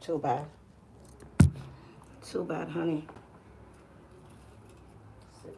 Too bad. Too bad, honey. So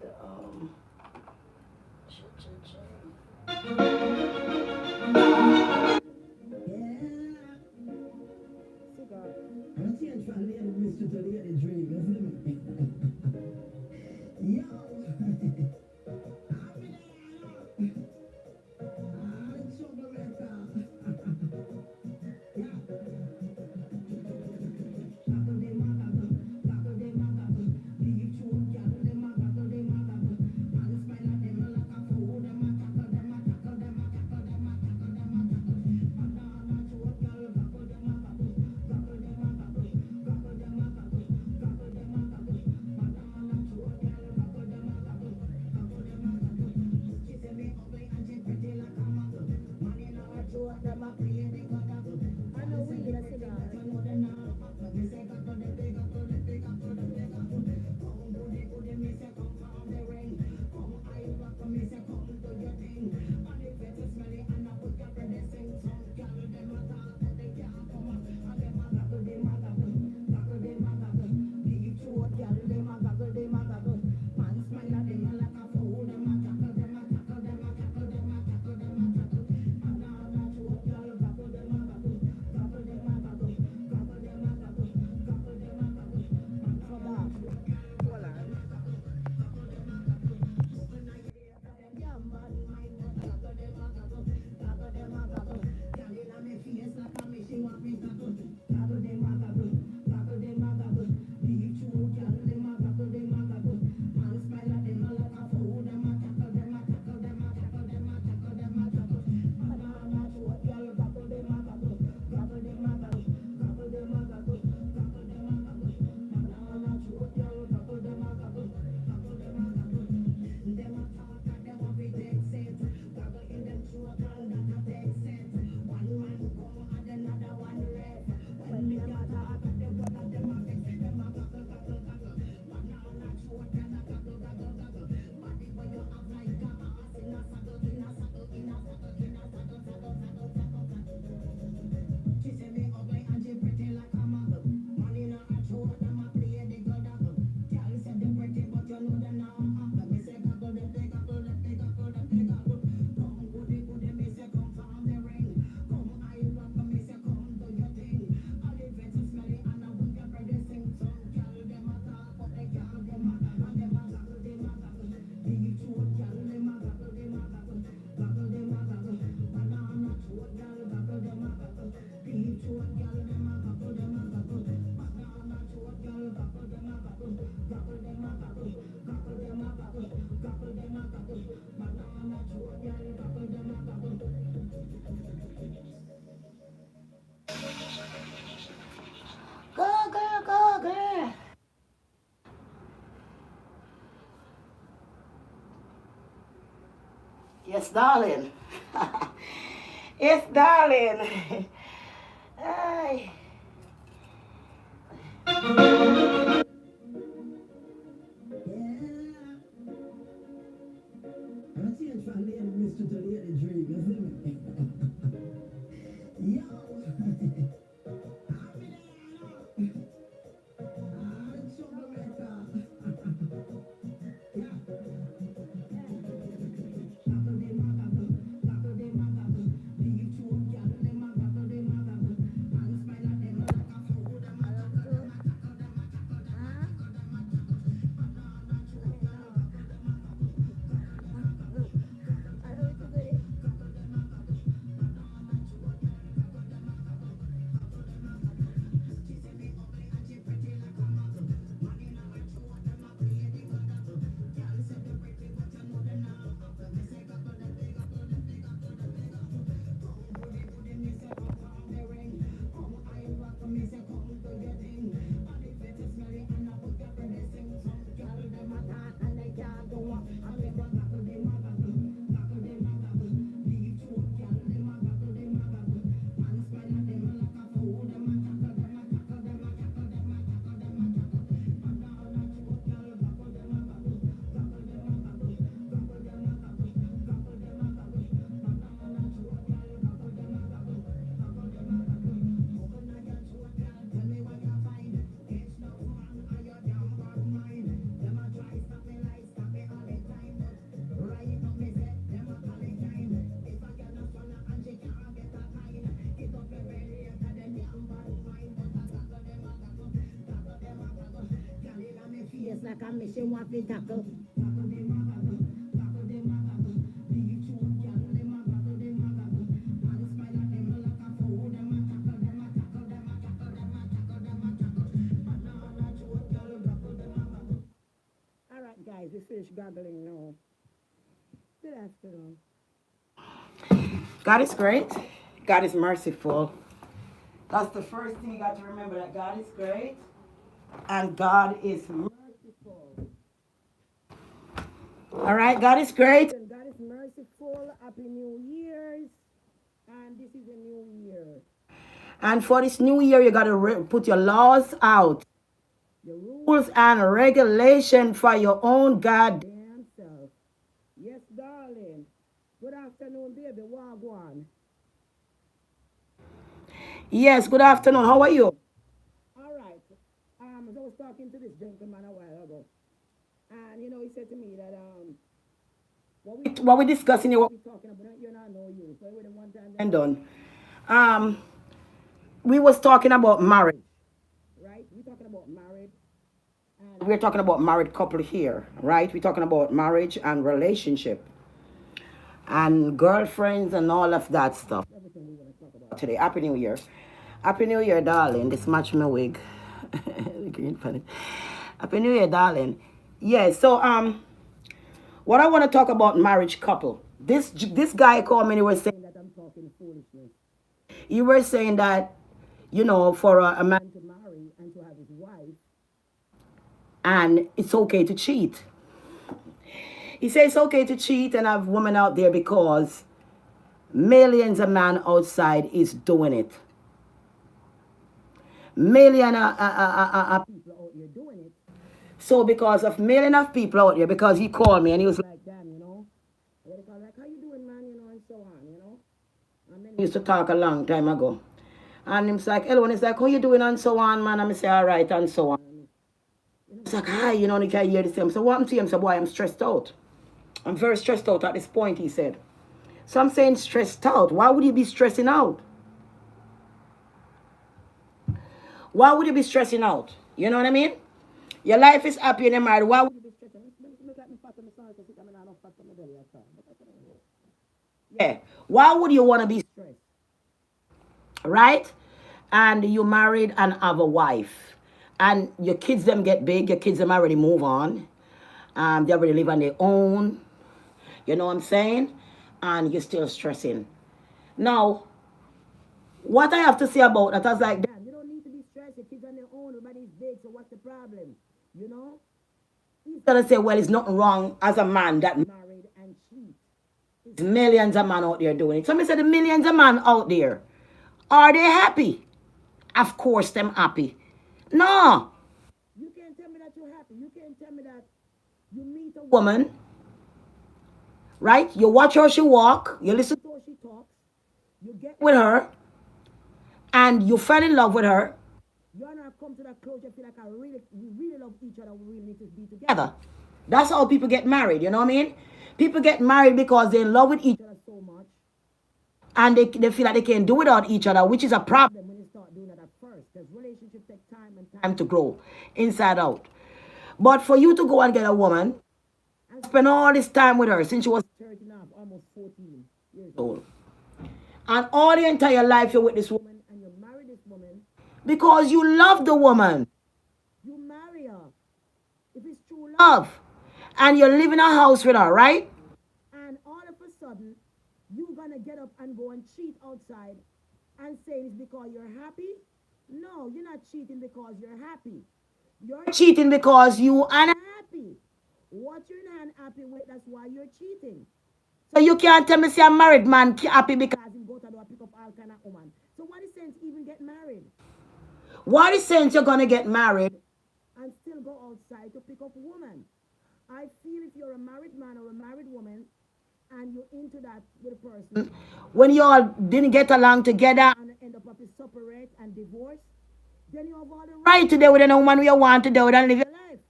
go, girl, go, girl. Yes, darling. Yes, darling. Ay. me say want to tackle. All right, guys, we finished gabbling now. Good afternoon. God is great. God is merciful. That's the first thing you got to remember, that God is great and God is merciful. All right, God is great and God is merciful. Happy New Year's. And this is a new year. And for this new year, you got to put your laws out, your rules and regulation for your own goddamn self. Yes, darling. Good afternoon, baby. Wagwan. Yes, good afternoon. How are you? All right. I was talking to this gentleman a while ago, and he said to me that what we discussing here, what we talking about, you not know you. So with the one time and done. We was talking about marriage, right? We talking about marriage, and we're talking about married couple here, right? We're talking about marriage and relationship, and girlfriends and all of that stuff. Everything we want to talk about today. Happy New Year. Happy New Year, darling. This match my wig. Happy New Year, darling. Yeah, so what I want to talk about marriage couple. This guy called me and he was saying that I'm talking foolishness. You were saying that, for a man to marry and to have his wife, and it's okay to cheat. He says it's okay to cheat and have women out there because millions of men outside is doing it. Million people out there doing it. So because of million of people out there, because he called me and he was like, damn, like, how you doing, man, and so on. And then he used to talk a long time ago. And he's like, hello, and he's like, how you doing, and so on, man. And I say, all right, and so on. He's like, hi, and he can hear the same. So what happened to him? So, boy, I'm stressed out. I'm very stressed out at this point, he said. So I'm saying stressed out. Why would you be stressing out? Why would you be stressing out? You know what I mean? Your life is happy and you're married. Why would you be stressing out? Yeah. Why would you want to be stressed? Right? And you married and have a wife. And your kids them get big. Your kids them already move on. They already live on their own. You know what I'm saying? And you're still stressing. Now, what I have to say about that, I was like, damn, you don't need to be stressed. Your kids on their own. Everybody's big. So what's the problem? He's gonna say, well, it's nothing wrong as a man that married and cheat. There's millions of men out there doing it. Somebody said the millions of men out there. Are they happy? Of course them happy. No. You can't tell me that you're happy. You can't tell me that you meet a woman, right? You watch her she walk, you listen to her she talks, you get with her, and you fell in love with her. You and her come to that closure, feel like we really love each other, we really need to be together. That's how people get married, you know what I mean? People get married because they're in love with each other so much. And they feel like they can't do without each other, which is a problem when you start doing that at first. Because relationships take time and time to grow, inside out. But for you to go and get a woman and spend all this time with her since she was 13 and almost 14 years old. And all the entire life you're with this woman and you marry this woman because you love the woman. You marry her. If it's true love. And you live in a house with her, right? And all of a sudden, you're going to get up and go and cheat outside and say it's because you're happy? No, you're not cheating because you're happy. You're cheating because you are unhappy. What you're not happy with, that's why you're cheating. So you can't tell me say a married man happy because he go to do a pick up all kind of woman. So what is sense even get married? What is sense you're gonna get married and still go outside to pick up a woman? I feel if you're a married man or a married woman and you're into that with a person, when you all didn't get along together and end up separate and divorce, then you have all the right to do with any woman you want to do with and live your life.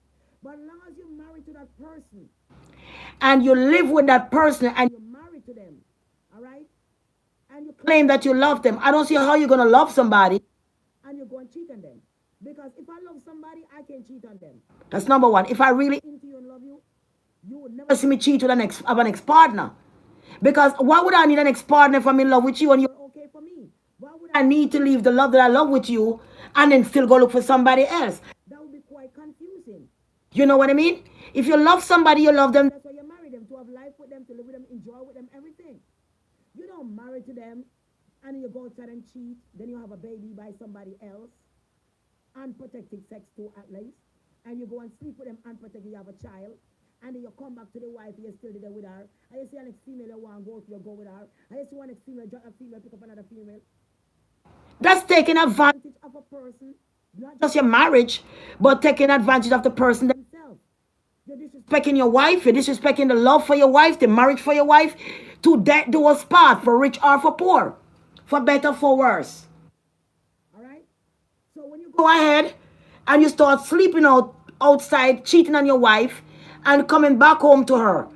But as long as you're married to that person and you live with that person and you're married to them, all right, and you claim that you love them, I don't see how you're going to love somebody and you go and cheat on them. Because if I love somebody, I can cheat on them. That's number one. If I really into you and love you, you would never see me cheat with an ex partner. Because why would I need an ex partner if I'm in love with you and you're okay for me? Why would I need to leave the love that I love with you and then still go look for somebody else? That would be quite confusing. You know what I mean? If you love somebody, you love them. That's why you marry them, to have life with them, to live with them, enjoy with them, everything. You don't marry to them and you go outside and cheat, then you have a baby by somebody else, unprotected sex too at least, and you go and sleep with them unprotected, you have a child, and then you come back to the wife, you're still there with her, and you see an next female you want to go to, you go with her, and you see one next female, drop a female, pick up another female. That's taking advantage of a person, not just your marriage, but taking advantage of the person themselves. You're disrespecting your wife, you're disrespecting the love for your wife, the marriage for your wife, to that do a spot for rich or for poor, for better, for worse. All right? So when you go ahead and you start sleeping outside, cheating on your wife, and coming back home to her,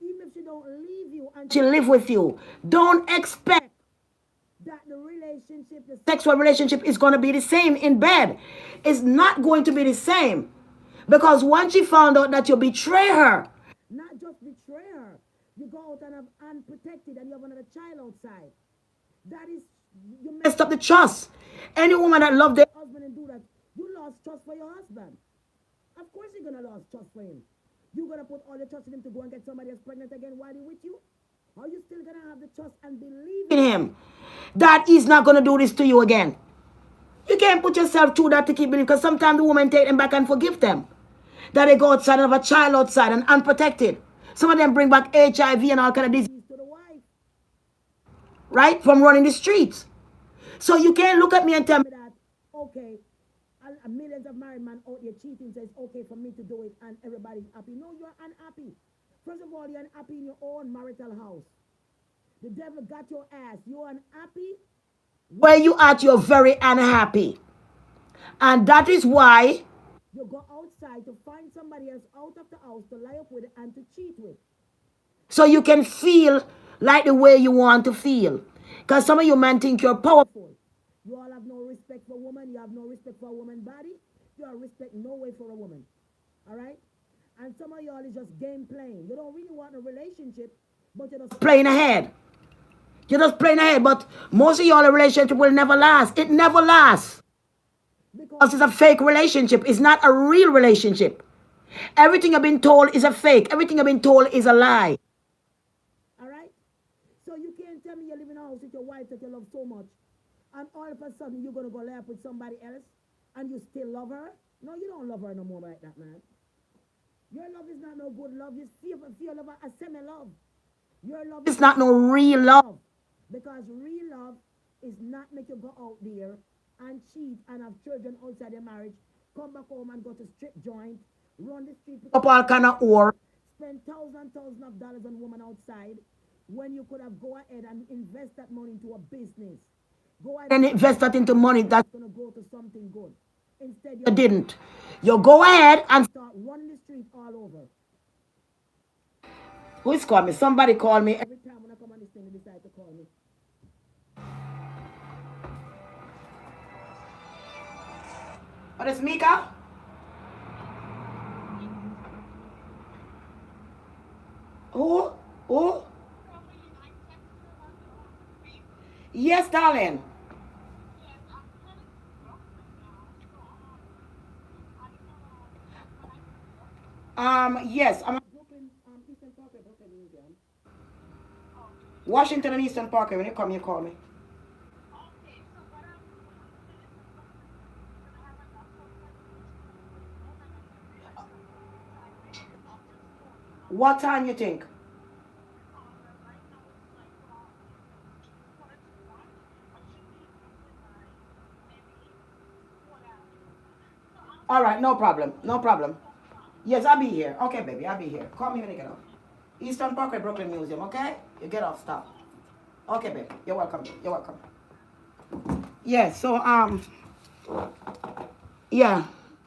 even if she don't leave you and she live with you, don't expect that the relationship, the sexual relationship, is going to be the same in bed. It's not going to be the same. Because once she found out that you betray her, not just betray her, you go out and have unprotected and you have another child outside. That is, you messed up the trust. Any woman that loved their husband and do that, you lost trust for your husband. Of course you're going to lose trust for him. You're going to put all the trust in him to go and get somebody else pregnant again while he's with you? Are you still going to have the trust and believe in him that he's not going to do this to you again? You can't put yourself through that to keep believing, because sometimes the women take them back and forgive them. That they go outside and have a child outside and unprotected. Some of them bring back HIV and all kind of disease to the wife. Right? From running the streets. So you can't look at me and tell me that, okay, millions of married men out there cheating, so it's okay for me to do it and everybody's happy. No, you're unhappy. First of all, you're unhappy in your own marital house. The devil got your ass. You're unhappy. Where you at, you're very unhappy. And that is why you go outside to find somebody else out of the house to lie up with and to cheat with. So you can feel like the way you want to feel. Because some of you men think you're powerful. You all have no respect for women. You have no respect for a woman's body. You have respect no way for a woman. All right? And some of y'all is just game playing. You don't really want a relationship, but you're just playing ahead. You're just playing ahead. But most of y'all, a relationship will never last. It never lasts. Because it's a fake relationship. It's not a real relationship. Everything you've been told is a fake. Everything you've been told is a lie. All right? So you can't tell me you live in a house with your wife that you love so much, and all of a sudden you're going to go lay up with somebody else, and you still love her? No, you don't love her no more like that, man. Your love is not no good love. You feel love a semi-love. Your love is not no real love. Because real love is not make you go out there and cheat and have children outside your marriage, come back home and go to strip joint, run the street, pick up all kind of ore, spend thousands of dollars on women outside, when you could have go ahead and invest that money into a business. Go ahead and invest that into money that's going to go to something good. Instead, you didn't. You go ahead and start running the street all over. Who is calling me? Somebody call me. Every time when I come on this thing, they decide to call me. What is Mika? Who? Who? Yes, darling. Yes, I'm at Brooklyn, Eastern Parkway, Brooklyn Museum. Washington and Eastern Parkway. When you come, you call me. What time you think? All right, no problem. No problem. Yes, I'll be here. Okay, baby, I'll be here. Call me when you get off. Eastern Parkway, Brooklyn Museum, okay? You get off, stop. Okay, baby. You're welcome. You're welcome. Yeah, so yeah.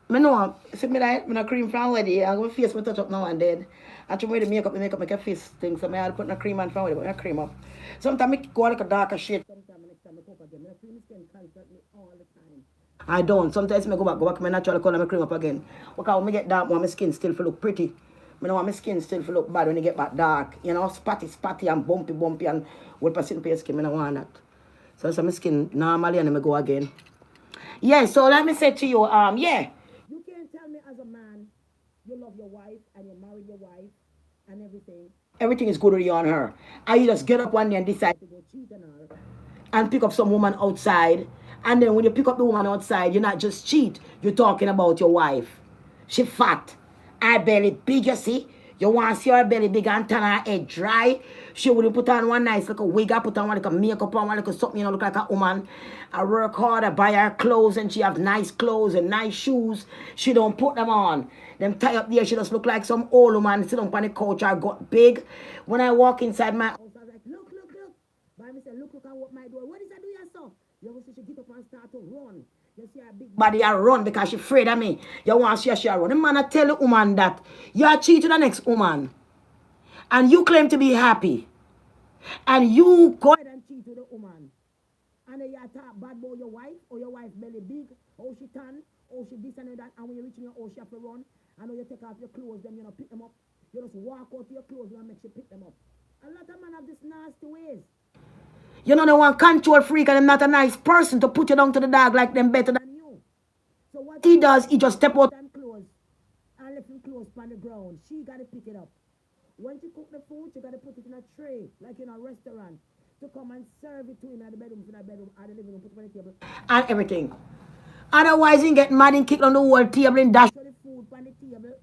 Me know, see me like, me no cream from wedding. I go face me touch up now and then. I try to make up make a face thing. So me I put no cream on from wedding, but I cream up. Sometimes I go like a darker shade. Sometimes next time I cook again. My cream skin constantly all the time. I don't. Sometimes I go back to my natural color, I cream up again. Because when I get dark, my skin still feel look pretty. I don't want my skin still feel look bad when it get back dark. You know, spotty and bumpy and with passing pay skin. I don't want that. So my skin normally and then I go again. Yeah, so let me say to you, yeah. You can't tell me as a man you love your wife and you married your wife and everything. Everything is good with you on her. And you just get up one day and decide to go cheat on her and pick up some woman outside. And then when you pick up the woman outside, you're not just cheat, you're talking about your wife. She fat. Her belly big, you see. You want to see her belly big and turn her head dry. She would put on one nice little wig, I put on one little makeup on, one little something, you know, look like a woman. I work hard, I buy her clothes, and she have nice clothes and nice shoes. She don't put them on. Them tie up there, she just look like some old woman sit on the couch. I got big. When I walk inside my house, I was like, look. But I said, look at what my door. What is that do yourself? You ever see she get up and start to run? You see her big body, I run because she afraid of me. You want to see she run. The man I tell the woman that you are cheating the next woman. And you claim to be happy. And you go ahead and cheat with the woman. And then you talk bad about your wife or your wife belly big, or she tan, or she this and that. And when you reach in your house, she have to run. And when you take off your clothes, then you know pick them up. You just walk out to your clothes and make you pick them up. A lot of men have this nasty ways. You know, they want control freak and I'm not a nice person to put you down to the dog like them better than you. So what he does, he just step out and close and left him close on the ground. She got to pick it up. When she cook the food, she got to put it in a tray, like in a restaurant, to come and serve it to him at the bedroom, at the living room, put it on the table, and everything. Otherwise, he get mad and kick on the whole table and dash the food on the table.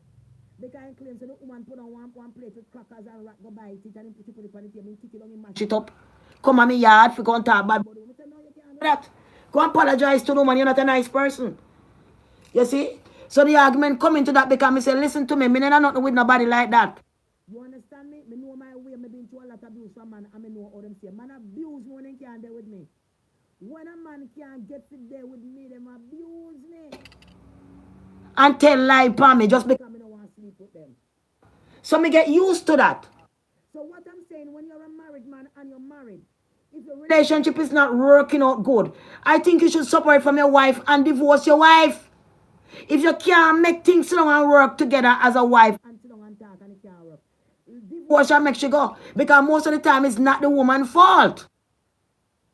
Because he claims that the woman put on one plate with crackers and rat go buy it and he put it on the table and kick it on and mash it up. Come on me yard for go and talk bad about the woman. I say, no, you can't do that. Go and apologize to the woman. You're not a nice person. You see? So the argument come into that because me say, listen to me. Me never nothing with nobody like that. You understand me? Me know my way. Me been through a lot of abuse from man. And me know how them say. Man abuse me when they can't deal with me. When a man can't get to there with me, them abuse me. And tell lie upon me just because I don't want to sleep with them. So me get used to that. So what I'm saying, when you're a married man and you're married, if your relationship is not working out good, I think you should separate from your wife and divorce your wife. If you can't make things sit down and work together as a wife and sit down and talk and it can't work, divorce and make you go. Because most of the time it's not the woman's fault.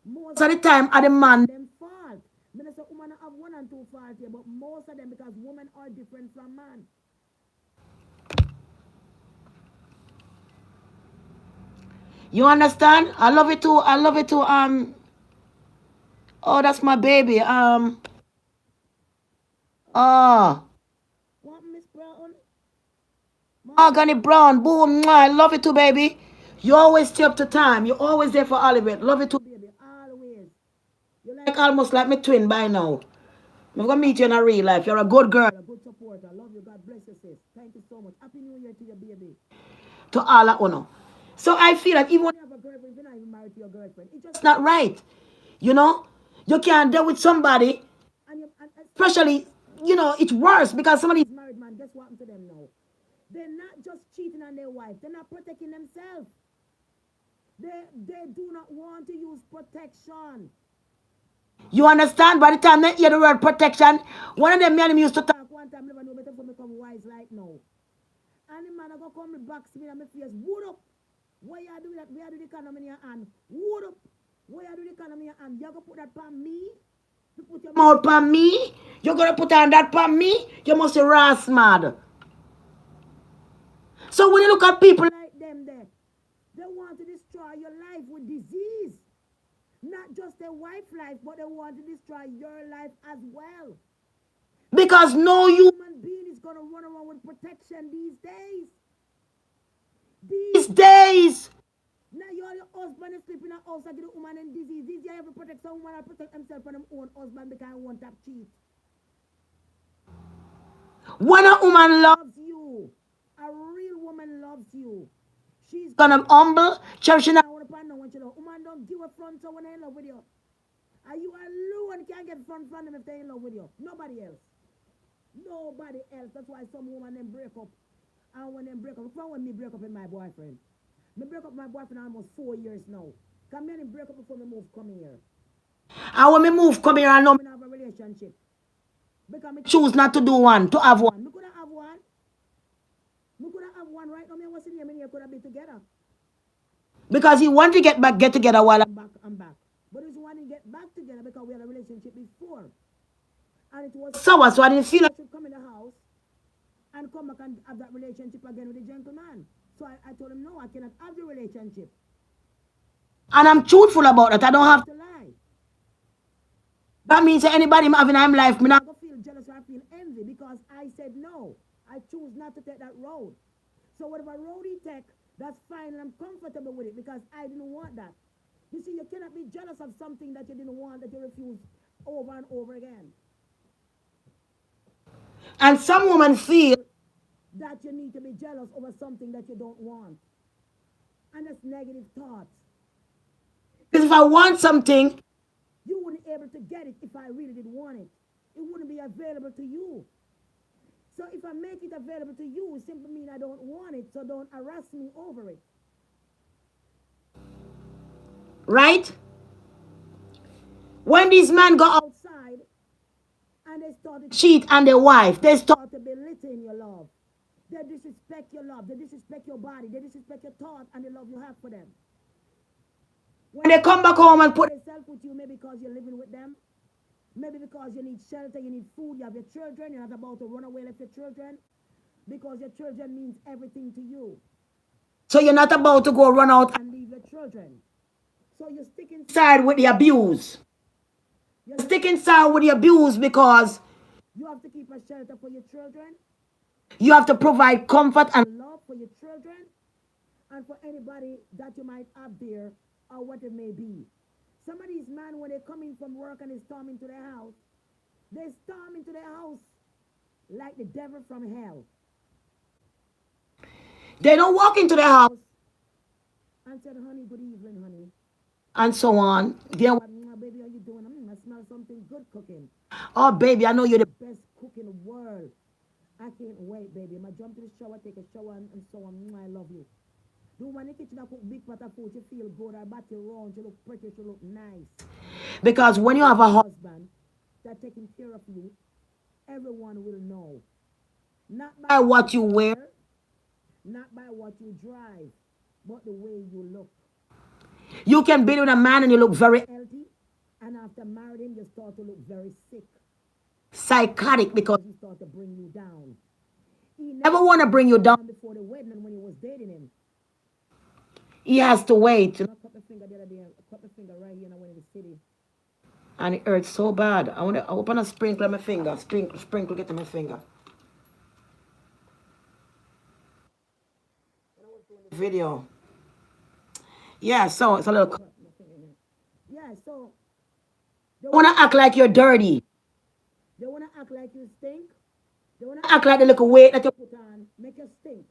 Most of the time are the man them fault. Minister woman have one and two fault here, but most of them because women are different from man. You understand? I love it too. I love it too. Oh, that's my baby. Oh, what Miss Brown? Mahogany Brown. Boom. Mwah. I love it too, baby. You always stay up to time. You're always there for Oliver. Love it too, baby. Always. You're like almost like my twin by now. I'm gonna meet you in a real life. You're a good girl, a good supporter. I love you. God bless you, sis. Thank you so much. Happy New Year to your baby. To all of you. So I feel like even when you have a girlfriend, you're not even married to your girlfriend. It's just not right. You know, you can't deal with somebody, and especially, you know, it's worse because somebody's married man. Guess what happened to them now? They're not just cheating on their wife. They're not protecting themselves. They do not want to use protection. You understand? By the time they hear the word protection, one of them men used to talk one time, never know better for me come wise like now. And the man I go come me box me and my face, wood up. Why you do that? Where you do the economy in your hand? Wood up. Why you do the economy in your hand? You gonna put that on me? You put your mouth on me? You gonna put on that on me? You must be ras mad. So when you look at people like them there, they want to destroy your life with disease. Not just their wife's life, but they want to destroy your life as well. Because no human being is going to run around with protection these days. These days. Now your husband is sleeping in a house and get a woman in disease. These days, every protect some woman and protect himself from their own husband because he won't have cheat. When a woman loves you, a real woman loves you. She's gonna humble, cherishing her own upon no one you know. Woman don't give a front so when they in love with you. And you alone can't get front from them if they in love with you. Nobody else. Nobody else. That's why some women then break up. And when they break up, before when me break up with my boyfriend. Me break up with my boyfriend almost 4 years now. Because me and him break up before me move come here. And when me move come here, I know me have a relationship. Because I choose not to do one, to have one. Me could have one. Me could have one right now. Me was in here, me here could have been together. Because he want to get together while I'm back. But he's wanting to get back together because we had a relationship before. And it was sour, so I didn't feel like I should come in the house and come back and have that relationship again with the gentleman. So I told him, no, I cannot have the relationship. And I'm truthful about it. I don't have to lie. That means that anybody having in life, me not gonna feel jealous or I feel envy because I said no. I choose not to take that road. So whatever road he take, that's fine and I'm comfortable with it because I didn't want that. You see, you cannot be jealous of something that you didn't want, that you refused over and over again. And some women feel that you need to be jealous over something that you don't want. And that's negative thoughts. Because if I want something, you wouldn't be able to get it if I really did want it. It wouldn't be available to you. So if I make it available to you, it simply means I don't want it, so don't harass me over it. Right? When these men go outside and they start to cheat on their wife, they start to belittle your love. They disrespect your love. They disrespect your body. They disrespect your thought and the love you have for them. When they come back home and put themselves with you, maybe because you're living with them, maybe because you need shelter, you need food, you have your children, you're not about to run away with your children, because your children means everything to you. So you're not about to go run out and leave your children. So you stick inside with the abuse. You stick inside with the abuse because you have to keep a shelter for your children. You have to provide comfort and love for your children and for anybody that you might have there or what it may be. Some of these men, when they come in from work and they storm into their house, they storm into their house like the devil from hell. They don't walk into their house and say, honey, good evening, honey. And so on. Then, baby, how you doing? I smell something good cooking. Oh, baby, I know you're the best cook in the world. I can't wait, baby. I'm going to jump to the shower, take a shower, and so on. I love you. Do when the kitchen I cook big pot of food, you feel good. I bat you round, you look pretty, you look nice. Because when you have a husband that's taking care of you, everyone will know. Not by what you wear, not by what you drive, but the way you look. You can be with a man and you look very healthy, and after marrying him, you start to look very sick. Psychotic because he start to bring you down. He never want to bring you down before the wedding and when you was dating him. He has to wait. I cut my finger the other day. I cut my finger right here and I went in the city. And it hurts so bad. I open a sprinkle on my finger. Sprinkle get to my finger. Video. Yeah, so it's a little. Yeah, so they want to act like you're dirty. They want to act like you stink. They want to act like the little weight that you put on make you stink.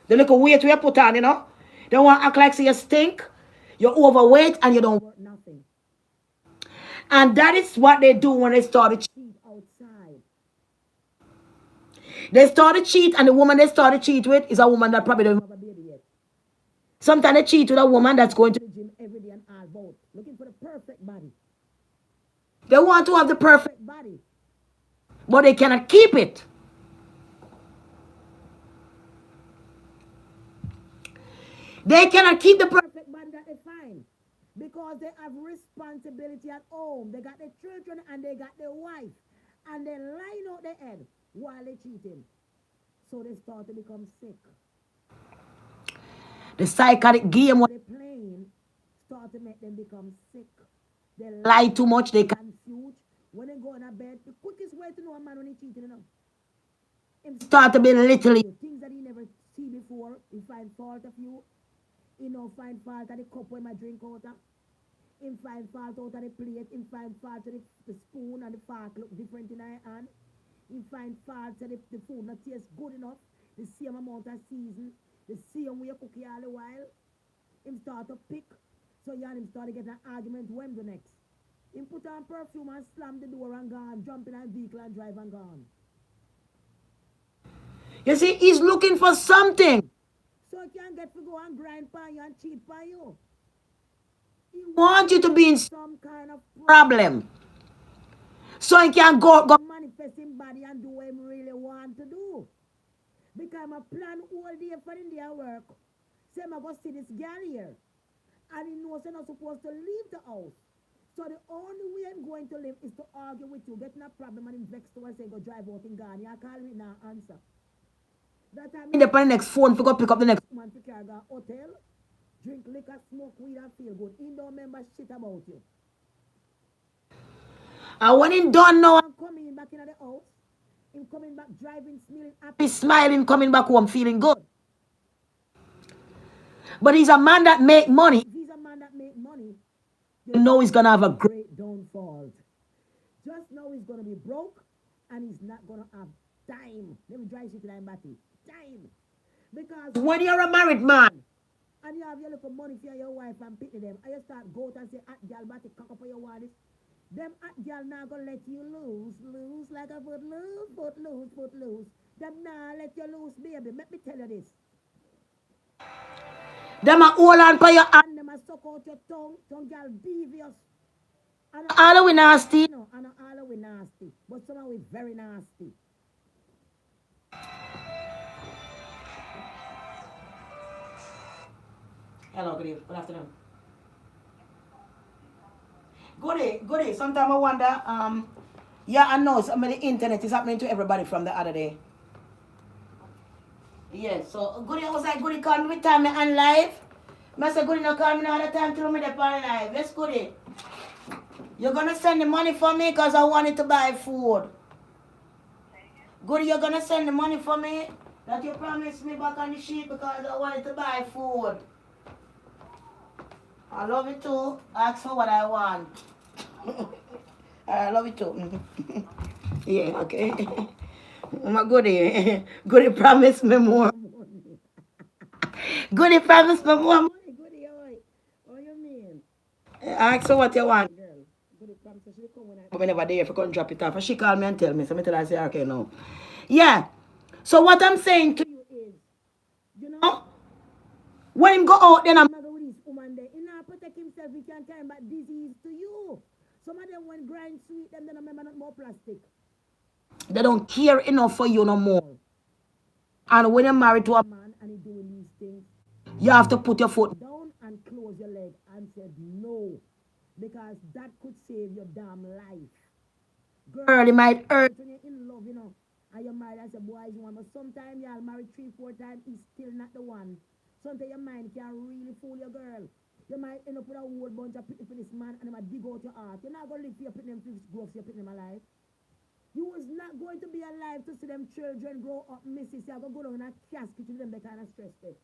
The little weight you put on, you know. They want to act like so you stink. You're overweight and you don't work nothing. And that is what they do when they start to cheat outside. They start to cheat, and the woman they start to cheat with is a woman that probably don't have a baby yet. Sometimes they cheat with a woman that's going to the gym every day and all about, looking for the perfect body. They want to have the perfect body, but they cannot keep it. They cannot keep the perfect body that they find because they have responsibility at home. They got their children and they got their wife, and they line out their head while they're cheating. So they start to become sick. The psychotic game what they're playing start to make them become sick. They lie too much, they confuse. When they go in a bed, the quickest way to know a man when he's cheating, you know. Him start to be literally things that he never see before. He find fault of you. He know find fault of the cup when I drink out of. Him find fault out of the plate. Him find fault of the spoon and the fork look different in our hand. Him find fault of the food not taste good enough. The same amount of season. The same way you cook it all the while. Him start to pick. So you and him start to get an argument when the next. Him put on perfume and slam the door and gone. Jump in a vehicle and drive and gone. You see, he's looking for something. So he can get to go and grind by you and cheat by you. He wants you to be in some kind of problem. So he can go manifest him body and do what him really want to do. Because I plan all day for him day work. Say I go see this girl here. And he knows I'm not supposed to leave the house. So the only way I'm going to live is to argue with you, getting a problem and invest to and say go drive out in Ghana. You call me now answer. That time in the next phone for go pick up the next man to carry a hotel, drink liquor, smoke weed and feel good. He don't remember shit about you. And when he done now, I'm coming back into the house. Him coming back driving, smiling, happy, smiling, coming back home feeling good. But he's a man that make money. If he's a man that make money, you know he's gonna have a great downfall. Just know he's gonna be broke and he's not gonna have time. Let me drive you to that batty. Time. Because when you're a married man and you have your little money for your wife and pity them, and you start go out and say, at girl, batty, cock up for your wife. Them at girl now gonna let you lose like a foot loose. Them now let you lose, baby. Let me tell you this. Them a hold on for your hand, them a suck out your tongue girl devious. And all of we nasty. No, and all of we nasty. But some of we very nasty. Hello, good evening. Good afternoon. Goody. Sometimes I wonder, yeah, I know some of the internet is happening to everybody from the other day. Yes, so Goody, I was like, Goody, call me with time and live. I said, Goody, no call me all the time till me there on live. Yes, Goody. You're gonna send the money for me because I wanted to buy food. Goody, you're gonna send the money for me that you promised me back on the sheet because I wanted to buy food. I love it too. Ask for what I want. I love it too. Yeah, okay. My Goody. Goody promised me more. Goody promised me more money. Goody, what you mean? Ask her what you want. Girl, Goody promised she come when I never there if I couldn't drop it off. And she called me and tell me. So I tell her, I say, okay, no. Yeah. So what I'm saying to you is, you know, when him go out, then I'm not with this woman there. He not protect himself, he can carry back disease to you. Some of them when grind sweet, them they don't remember not more plastic. They don't care enough for you no more. And when you're married to a man and he's doing these things, you have to put your foot down and close your leg and say no. Because that could save your damn life. Girl, it might hurt when you're in love, you know. And you're married as a boy, you want, but sometimes you're married 3-4 times, he's still not the one. Sometimes your mind can really fool your girl. You might end up with a whole bunch of people for this man and they might dig out your heart. You're not going to live for your putting them fifth growth, you're putting them alive. You was not going to be alive to see them children grow up, missus. You're going to go down in a casket with them, they kind of stressed there.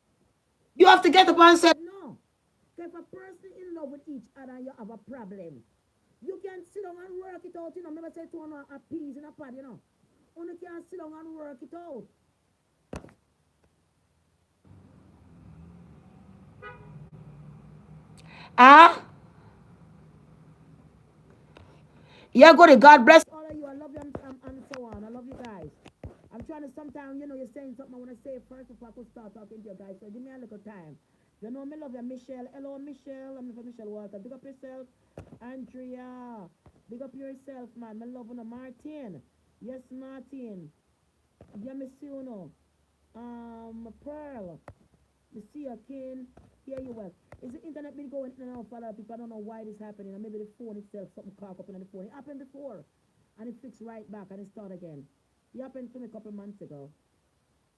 You have to get up and say, no. If a person in love with each other, you have a problem. You can sit down and work it out, you know. Never say to one a peas in a pot, you know. Only can sit down and work it out. Ah? Yeah, good. God bless all of you. I love you and so on. I love you guys. I'm trying to sometimes, you know, you're saying something I want to say first before I could start talking to you guys. So give me a little time. You know, me love you, Michelle. Hello, Michelle. I'm from Michelle Walker. Big up yourself, Andrea. Big up yourself, man. Me love you, Martin. Yes, Martin. Yeah, me see you know. Pearl. Me see you, Ken. Hear you well. Is the internet been going in and out for a lot of people? I don't know why this happening. And maybe the phone itself, something caught up in the phone. It happened before. And it fixed right back and it started again. It happened to me a couple months ago.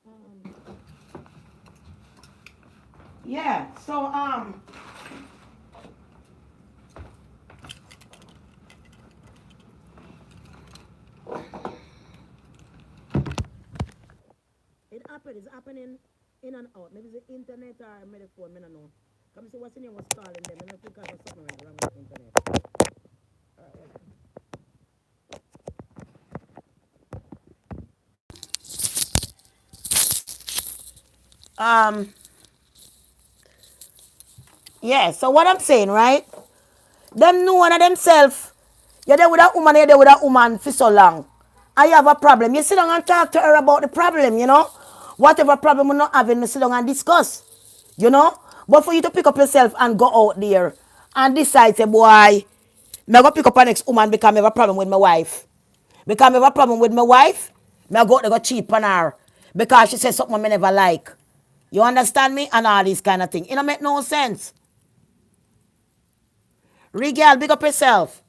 Um, yeah, so it happened. It's happening in and out. Maybe it's the internet or maybe the phone. I don't know. Come see what's in here was calling them. And I think I was something wrong with the internet. Um. Yeah. So what I'm saying, right? Them know one of themselves. You're there with a woman, you're there with a woman for so long. And you have a problem. You sit down and talk to her about the problem, you know? Whatever problem we're not having, you sit down and discuss. You know? But for you to pick up yourself and go out there and decide, say, boy, I'm going to pick up an next woman because I have a problem with my wife. Because I have a problem with my wife, I go to go cheat on her. Because she says something I never like. You understand me? And all these kind of things. It don't make no sense. Regal, big up yourself.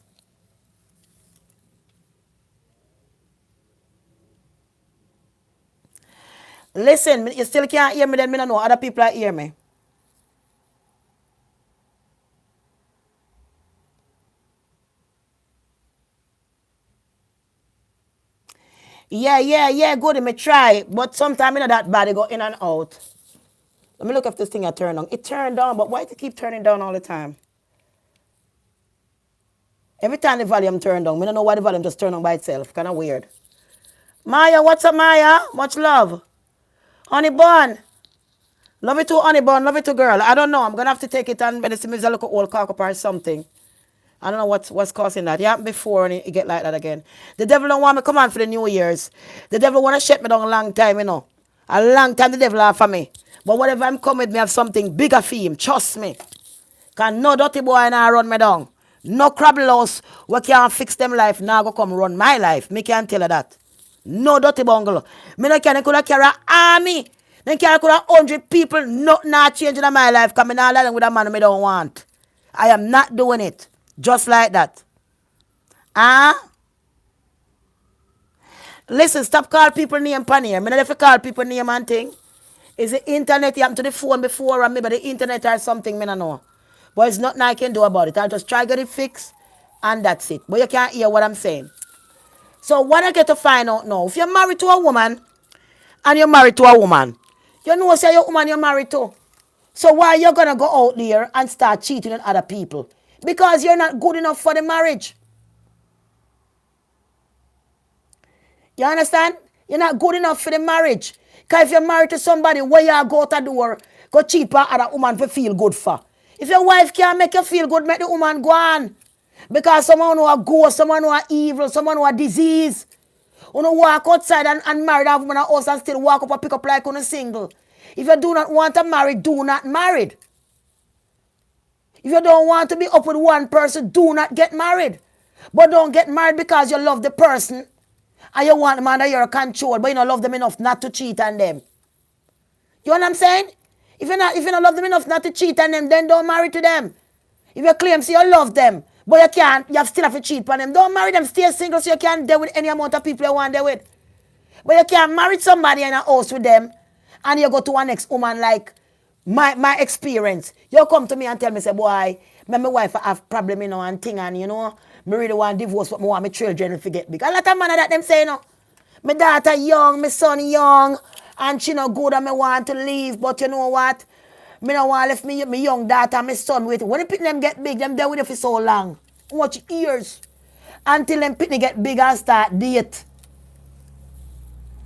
Listen, you still can't hear me, then me don't know other people are hear me. Yeah, good. Me try. But sometimes you know that body go in and out. Let me look if this thing I turned on. It turned on, but why it keep turning down all the time? Every time the volume turned on, I don't know why the volume just turned on by itself. Kind of weird. Maya, what's up, Maya? Much love. Honey bun. Love it too, honey bun. Love it too, girl. I don't know. I'm going to have to take it and when it's a look at old cock up or something. I don't know what's causing that. It happened before and it get like that again. The devil don't want me come on for the New Year's. The devil want to shut me down a long time, you know. A long time the devil have for me. But whatever I'm coming with, me have something bigger for him. Trust me. Because no dirty boy now run me down. No crabble house we can't fix them life now go come run my life. Me can't tell you that. No dirty bungle. Me no can could carry an army. Then carry could 100 people not changing in my life. Because me not lying with a man me don't want. I am not doing it. Just like that. Ah? Listen, stop call people name pan here. I not if you call people name and thing. Is the internet you happen to the phone before and maybe the internet or something, me no know. But it's nothing I can do about it. I'll just try to get it fixed and that's it. But you can't hear what I'm saying. So what I get to find out now, if you're married to a woman and you're married to a woman, you know say your woman you're married to. So why you gonna go out there and start cheating on other people? Because you're not good enough for the marriage. You understand? You're not good enough for the marriage. Because if you're married to somebody, where you go to the door, go cheat for other woman to feel good for. If your wife can't make you feel good, make the woman go on. Because someone who are ghost, someone who are evil, someone who are disease. You know, walk outside and marry that woman house and still walk up and pick up like on a single. If you do not want to marry, do not marry. If you don't want to be up with one person, do not get married. But don't get married because you love the person and you want them under your control, but you don't love them enough not to cheat on them. You know what I'm saying? If you don't love them enough not to cheat on them, then don't marry to them. If you claim so you love them, but you can't, you still have to cheat on them, don't marry them, stay single so you can deal with any amount of people you want to deal with. But you can't marry somebody in a house with them and you go to one next woman like my experience. You come to me and tell me, say, boy, my wife have problem, you know, and thing, and you know, me really want divorce, but I want my children to forget me. A lot of man that them say, you know, my daughter young, my son young, and she no good and me want to leave, but you know what? Me no want left me young daughter and my son with. When the pitney them get big, them there with you for so long. Watch years. Until them pitney get big and start date.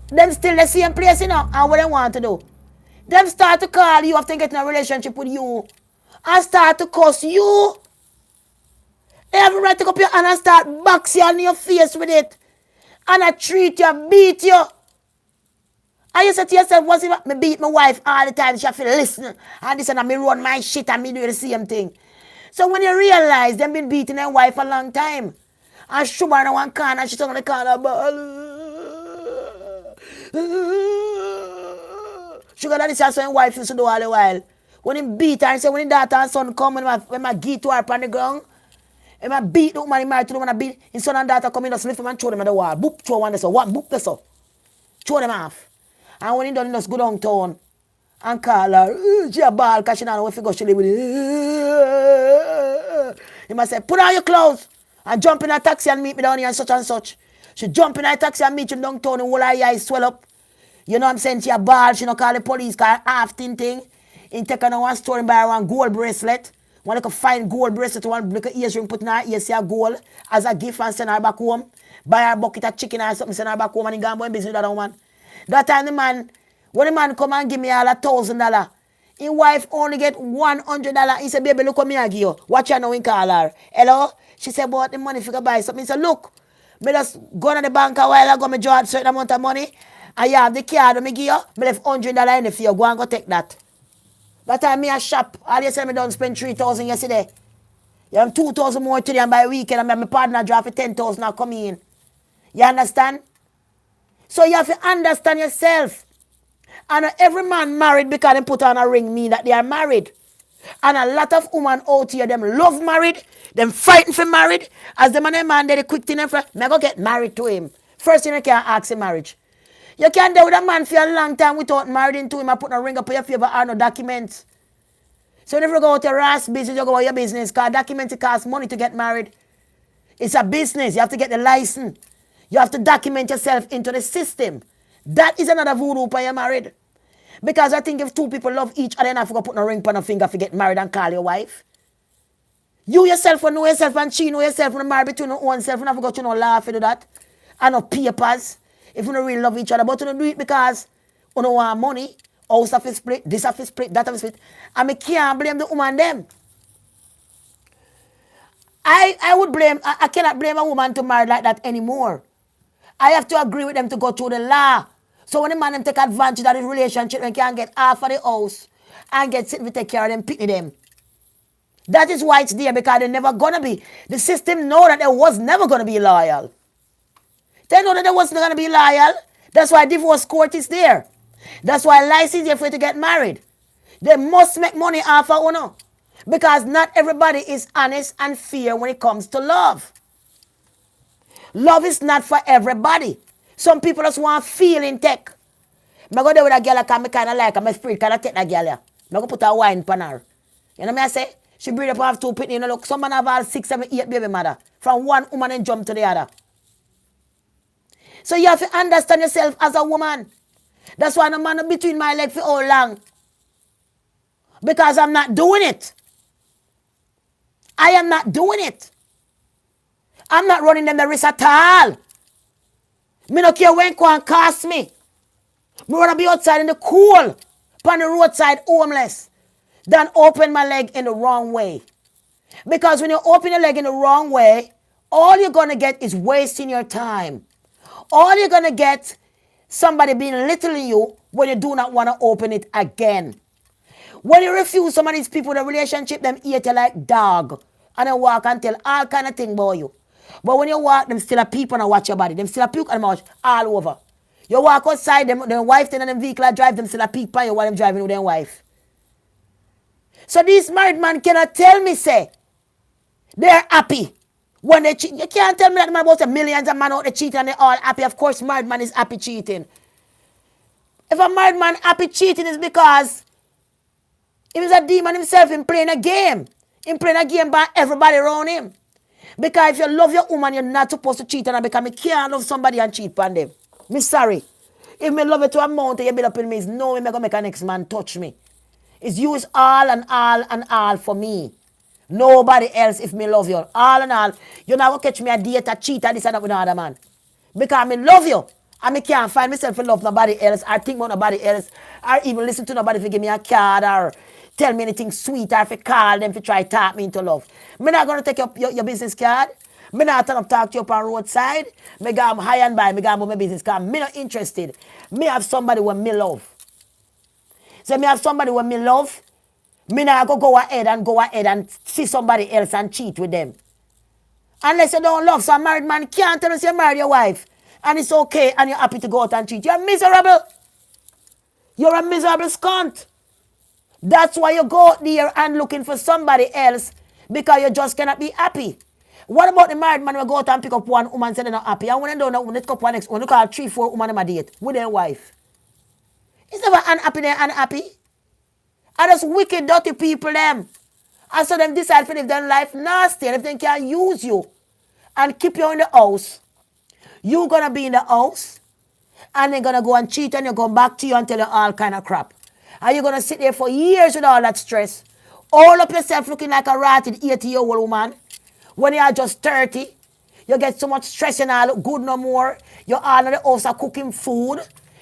Them still the same place, you know, and what they want to do. Them start to call you after getting a relationship with you. And start to cuss you. They have a right to come up your hand and start box you on your face with it. And I treat you, beat you. And you say to yourself, what's it? Me beat my wife all the time. She have to listen. And this and me run my shit and me do the same thing. So when you realize them been beating their wife a long time. And she in one corner and she's on the corner. Sugar daddy says so wife used to do all the while. When he beat her and say when his daughter and son come when my get to her up on the ground. And I beat the woman he married to the one I beat. His son and daughter come in and lift him and throw them at the wall. Boop, throw one this up. What? Boop this up. Throw them off. And when he done, he just go downtown and call her. She a ball because she don't know if he go she live with it. He must say, put on your clothes and jump in a taxi and meet me down here and such and such. She jump in a taxi and meet him downtown and all her eyes swell up. You know what I'm saying? She a ball. She don't call the police because half thing. He take her one story and buy one gold bracelet. One like a fine gold bracelet, one like a earring put in her ear, see a gold as a gift and send her back home. Buy her a bucket of chicken or something, send her back home and he gone and business with that woman. That time the man, when the man come and give me all $1,000, his wife only get $100. He said, baby, look what me I give you. Watch her now and call her. Hello? She said, but the money if you can buy something. He said, look, me just go to the bank a while ago, me draw a certain amount of money. And you have the card me give you, me left $100 in it for you. Go and go take that. That time me a shop. All you say me don't spend 3,000 yesterday. You have 2,000 more today and by weekend and my partner draw for 10,000 now come in. You understand? So you have to understand yourself. And every man married because they put on a ring mean that they are married. And a lot of women out here, them love married, them fighting for married. As the man they quick thing for, me go get married to him. First thing you can ask in marriage. You can't deal with a man for a long time without marrying into him and put a ring up on your favor or no documents. So if you go out your ass business, you go out your business, because documents cost money to get married. It's a business. You have to get the license. You have to document yourself into the system. That is another voodoo when you're married. Because I think if two people love each other, enough to go put a ring on a finger to get married and call your wife. You yourself will know yourself and she know yourself when you marry between your own self. You have to go to no law to do that. And no papers. If you don't really love each other. But you don't do it because you don't want money. House have to split, this have to split, that have to split. And I can't blame the woman them. I cannot blame a woman to marry like that anymore. I have to agree with them to go through the law. So when the man them take advantage of the relationship and can get half of the house and get sit to take care of them, pity them. That is why it's there, because they're never gonna be. The system know that they was never gonna be loyal. They know that they wasn't gonna be loyal. That's why divorce court is there. That's why license is there for you to get married. They must make money off of one. Because not everybody is honest and fair when it comes to love. Love is not for everybody. Some people just want feeling tech. I go there with a girl that I kind of like, my spirit kind of take that girl. I go put a wine pan her. You know what I say? She breed up and have two pitney. You know, look, some man have all 6, 7, 8 baby mother. From one woman and jump to the other. So you have to understand yourself as a woman. That's why no man between my legs for how long. Because I'm not doing it. I am not doing it. I'm not running them the risk at all. Me no care when it can cost me. Me wanna be outside in the cool, on the roadside homeless, than open my leg in the wrong way. Because when you open your leg in the wrong way, all you're gonna get is wasting your time. All you're gonna get, somebody being littling you when you do not want to open it again. When you refuse some of these people in a relationship, them eat you like dog. And they walk and tell all kind of thing about you. But when you walk, them still a people and watch your body. Them still a puke and watch all over. You walk outside, them wife in them vehicle drive, them still a peek by you while them driving with their wife. So these married man cannot tell me, say, they're happy when they cheat. You can't tell me that man about the millions of men out there cheating and they're all happy. Of course, married man is happy cheating. If a married man happy cheating, it's because he was a demon himself in playing a game. In playing a game by everybody around him. Because if you love your woman, you're not supposed to cheat on her, because me can't love somebody and cheat on them. Me sorry. If me love it to a mountain, you build up in me, it's no way me gonna make a next man touch me. It's you is all and all and all for me. Nobody else if me love you. All and all. You never catch me a date, a cheat, and this and that with another man. Because me love you. And me can't find myself to love nobody else, or think about nobody else, or even listen to nobody to give me a card, or tell me anything sweet, or if you call them to try to talk me into love. Me not going to take your business card. Me not turn up talk to you up on roadside. Me go high and by. Me go about my business card. Me not interested. Me have somebody when me love. So me have somebody when me love. Me not go ahead and see somebody else and cheat with them. Unless you don't love. So a married man can't tell us you married your wife. And it's okay and you're happy to go out and cheat. You're miserable. You're a miserable scunt. That's why you go out there and looking for somebody else, because you just cannot be happy. What about the married man who go out and pick up one woman and say they're not happy? And when they don't know, when they pick up one next one, they call 3, 4 women in a date with their wife. It's never unhappy, they're unhappy. And those wicked, dirty people, them. And so them decide to live their life nasty. And if they can use you and keep you in the house, you're going to be in the house, and they're going to go and cheat, and you're going back to you and tell you all kind of crap. And you're going to sit there for years with all that stress. All up yourself looking like a rotted 80-year-old woman. When you are just 30, you get so much stress and all look good no more. You're all in the house are cooking food.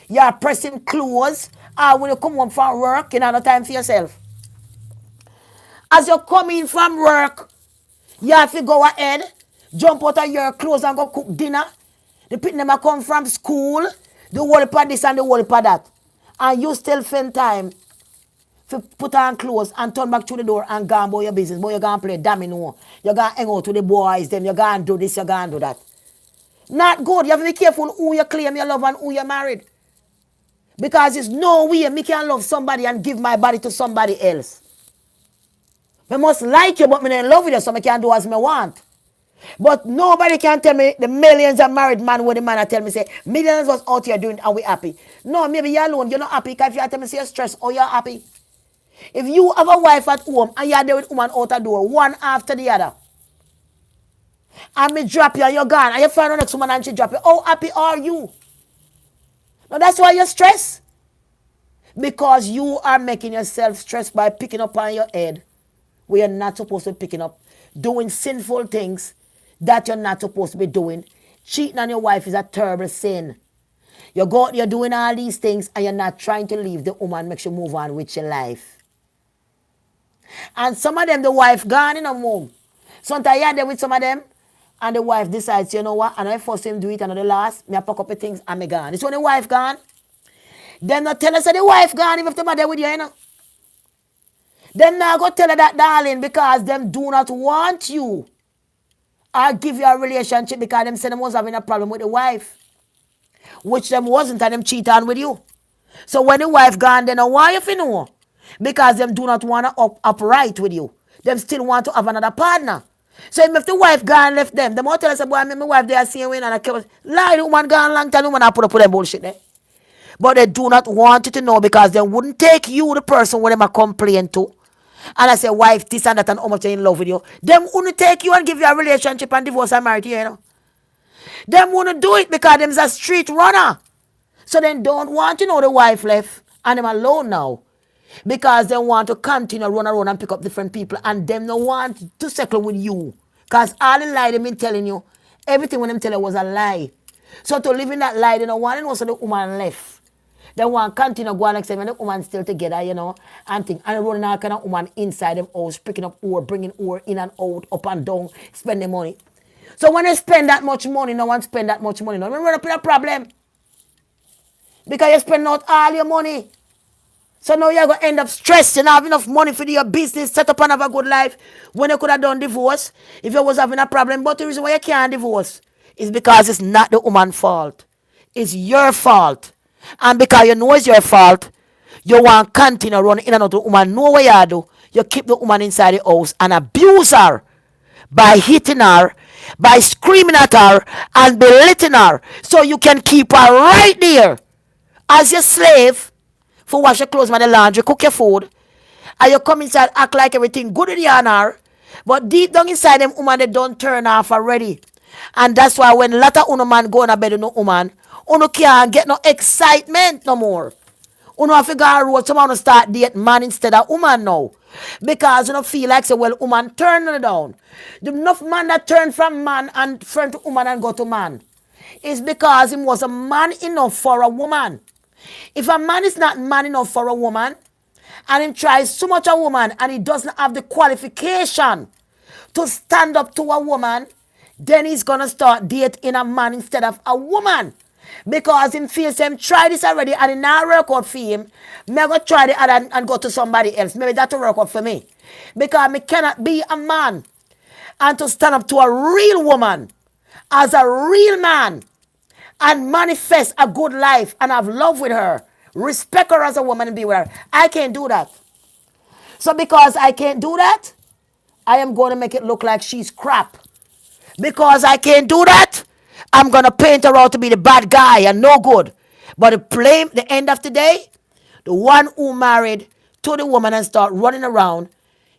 You're pressing clothes. And when you come home from work, you don't have no time for yourself. As you come in from work, you have to go ahead, jump out of your clothes and go cook dinner. The people never come from school. The whole part this and the whole part that. And you still spend time to put on clothes and turn back to the door and go about your business. But you're going to play domino. You're going to hang out with the boys. Then you're going to do this, you're going to do that. Not good. You have to be careful who you claim you love and who you married. Because it's no way me can love somebody and give my body to somebody else. I must like you, but me in love with you, so I can do as me want. But nobody can tell me the millions of married man with the man I tell me say millions was out here doing and we happy. No, maybe you're alone. You're not happy because if you tell me say you're stressed or you're happy. If you have a wife at home and you're there with woman out the door, one after the other, and me drop you and you're gone, and you find the next woman and she drop you, how happy are you? Now that's why you're stressed. Because you are making yourself stressed by picking up on your head where you're not supposed to be picking up, doing sinful things that you're not supposed to be doing. Cheating on your wife is a terrible sin. You go out, you're doing all these things and you're not trying to leave the woman, makes you move on with your life. And some of them, the wife gone in a home. Sometimes you're there with some of them and the wife decides, you know what, and I force him to do it and the last, me I pack up the things and me gone. It's when the wife gone. Then not tell us that the wife gone even if the mother with you, you know. Then now go tell her that, darling, because them do not want you. Or give you a relationship because them say them was having a problem with the wife. Which them wasn't and them cheat on with you. So when the wife gone, they don't want you to know. Because them do not want to upright with you. Them still want to have another partner. So if the wife gone left them, them won't tell us, boy, I mean, my wife they are seeing when and I kept lie, the woman gone long time, the woman I put up with them bullshit there. But they do not want you to know because they wouldn't take you, the person, when they complain to. And I say, wife, this and that, and how much they're in love with you. Them wouldn't take you and give you a relationship and divorce and marry you, you know. Them wouldn't do it because them's a street runner. So then don't want you know the wife left and them alone now. Because they want to continue run around and pick up different people and them don't want to settle with you. Because all the lie they've been telling you, everything when them tell you was a lie. So to live in that lie, they don't want to know so the woman left. They want to continue going like say when the woman still together, you know, and think and running all kind of woman inside them house, picking up ore, bringing ore in and out, up and down, spending money. So when they spend that much money, no one spend that much money. No one run up in a problem. Because you spend out all your money. So now you're going to end up stressed. You don't have enough money for your business, set up and have a good life. When you could have done divorce, if you was having a problem. But the reason why you can't divorce is because it's not the woman's fault. It's your fault. And because you know it's your fault, you want to continue running in and out the woman. Know what you do. You keep the woman inside the house and abuse her by hitting her, by screaming at her and belittling her. So you can keep her right there as your slave for wash your clothes, man, the laundry, cook your food. And you come inside, act like everything good in the honor. But deep down inside them woman, they don't turn off already. And that's why when a lot of uno man go in a bed with no woman, uno can't get no excitement no more. Uno have to go on road, someone start date man instead of woman now. Because you don't feel like say, well, woman turn it down. The enough man that turn from man and turn to woman and go to man. It's because he was a man enough for a woman. If a man is not man enough for a woman, and he tries so much a woman, and he doesn't have the qualification to stand up to a woman, then he's going to start dating a man instead of a woman. Because him feels him try this already and it not work out for him, me go try the other and go to somebody else. Maybe that will work out for me. Because me cannot be a man and to stand up to a real woman as a real man and manifest a good life and have love with her, respect her as a woman and be with her. I can't do that. So because I can't do that, I am going to make it look like she's crap. Because I can't do that, I'm going to paint her out to be the bad guy and no good. But the end of the day, the one who married to the woman and start running around,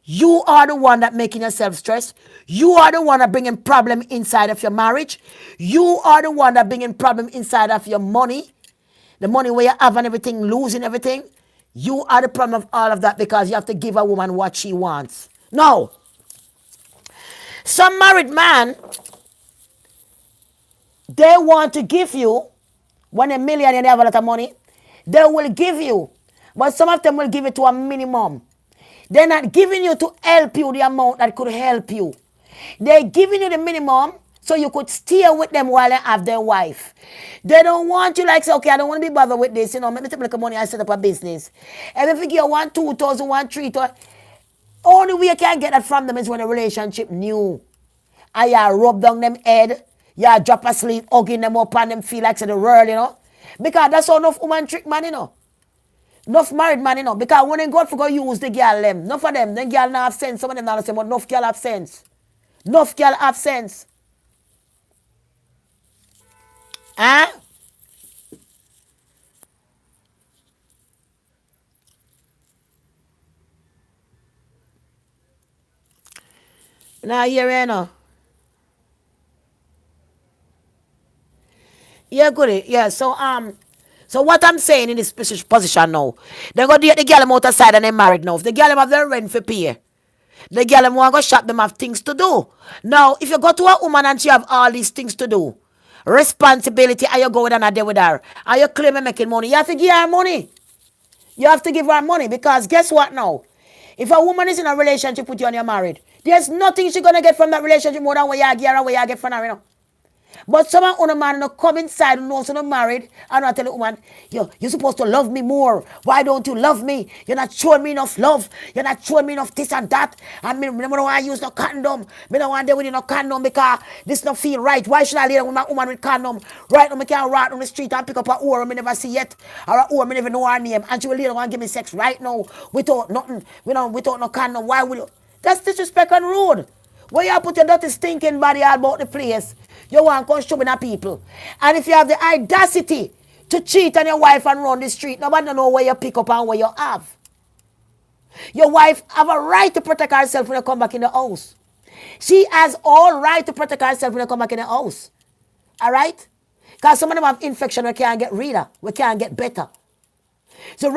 you are the one that making yourself stressed. You are the one that bringing problem inside of your marriage. You are the one that bringing problem inside of your money. The money where you have and everything, losing everything. You are the problem of all of that because you have to give a woman what she wants. No. Some married man, they want to give you, when a million and they have a lot of money, they will give you. But some of them will give it to a minimum. They're not giving you to help you the amount that could help you. They're giving you the minimum so you could stay with them while they have their wife. They don't want you like, say, okay, I don't want to be bothered with this. You know, let me take a money, I set up a business. And if you get 1, 2,000, 1, 3,000, only way you can get that from them is when the relationship new. And you rub down them head. Yeah, drop asleep, hugging them up and them feel like the world, Because that's how enough woman trick man. Enough married man. Because when they go for go use the girl them, enough of them girl not have sense. Some of them not have sense, but enough girl have sense. Enough girl have sense. Huh? Now here. Yeah, good. Yeah, so what I'm saying in this position now, they go the girl them outside and they married now. If the girl them have their rent for pay, the girl them want to go shop, them have things to do. Now, if you go to a woman and she have all these things to do, responsibility, and you go with her and a day with her, and you claim you're making money, you have to give her money. You have to give her money because guess what now? If a woman is in a relationship with you and you're married, there's nothing she's gonna get from that relationship more than what you give her and what you get from her. But someone on a man no come inside who knows not married and I tell the woman, you're supposed to love me more. Why don't you love me? You're not showing me enough love. You're not showing me enough this and that. And me don't want to use no condom. Me don't want to deal with no condom because this don't feel right. Why should I live with my woman with condom? Right now, me can't ride on the street and pick up a whore me never see yet. Or a whore me never know her name. And she will later want to give me sex right now without nothing. Without no condom. Why will you? That's disrespect and rude. Where you put your dirty stinking body all about the place, you want to come at people. And if you have the audacity to cheat on your wife and run the street, nobody know where you pick up and where you have. Your wife have a right to protect herself when you come back in the house. She has all right to protect herself when you come back in the house. All right? Because some of them have infection we can't get rid of. We can't get better. So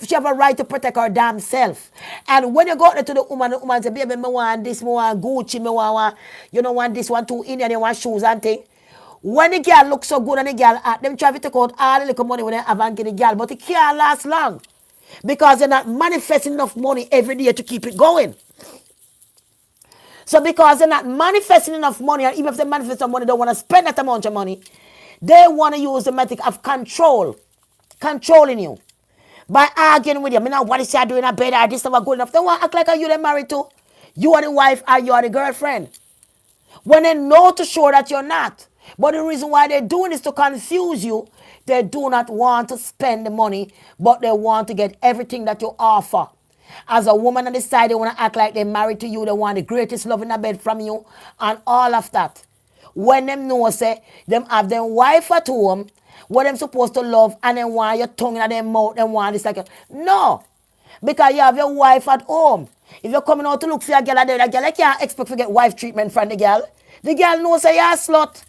she have a right to protect her damn self. And when you go to the woman say, baby, me want this, me want Gucci, me want this one too, Indian, you want shoes and thing. When the girl looks so good and the girl them try to take out all the little money when they have and give the girl, but it can't last long. Because they're not manifesting enough money every day to keep it going. So because they're not manifesting enough money, and even if they manifest some money, they don't want to spend that amount of money, they want to use the method of controlling you. By arguing with you, me know what is you doing a bed or this not good enough. They want to act like you they married to. You are the wife or you are the girlfriend. When they know to show that you're not. But the reason why they're doing is to confuse you. They do not want to spend the money, but they want to get everything that you offer. As a woman on the side, they want to act like they're married to you. They want the greatest love in the bed from you and all of that. When them know, say, them have their wife at home, what them supposed to love, and then want your tongue in their mouth, and want this like no. Because you have your wife at home. If you're coming out to look for a girl, that girl, I can't expect to get wife treatment from the girl. The girl knows that you're a slut.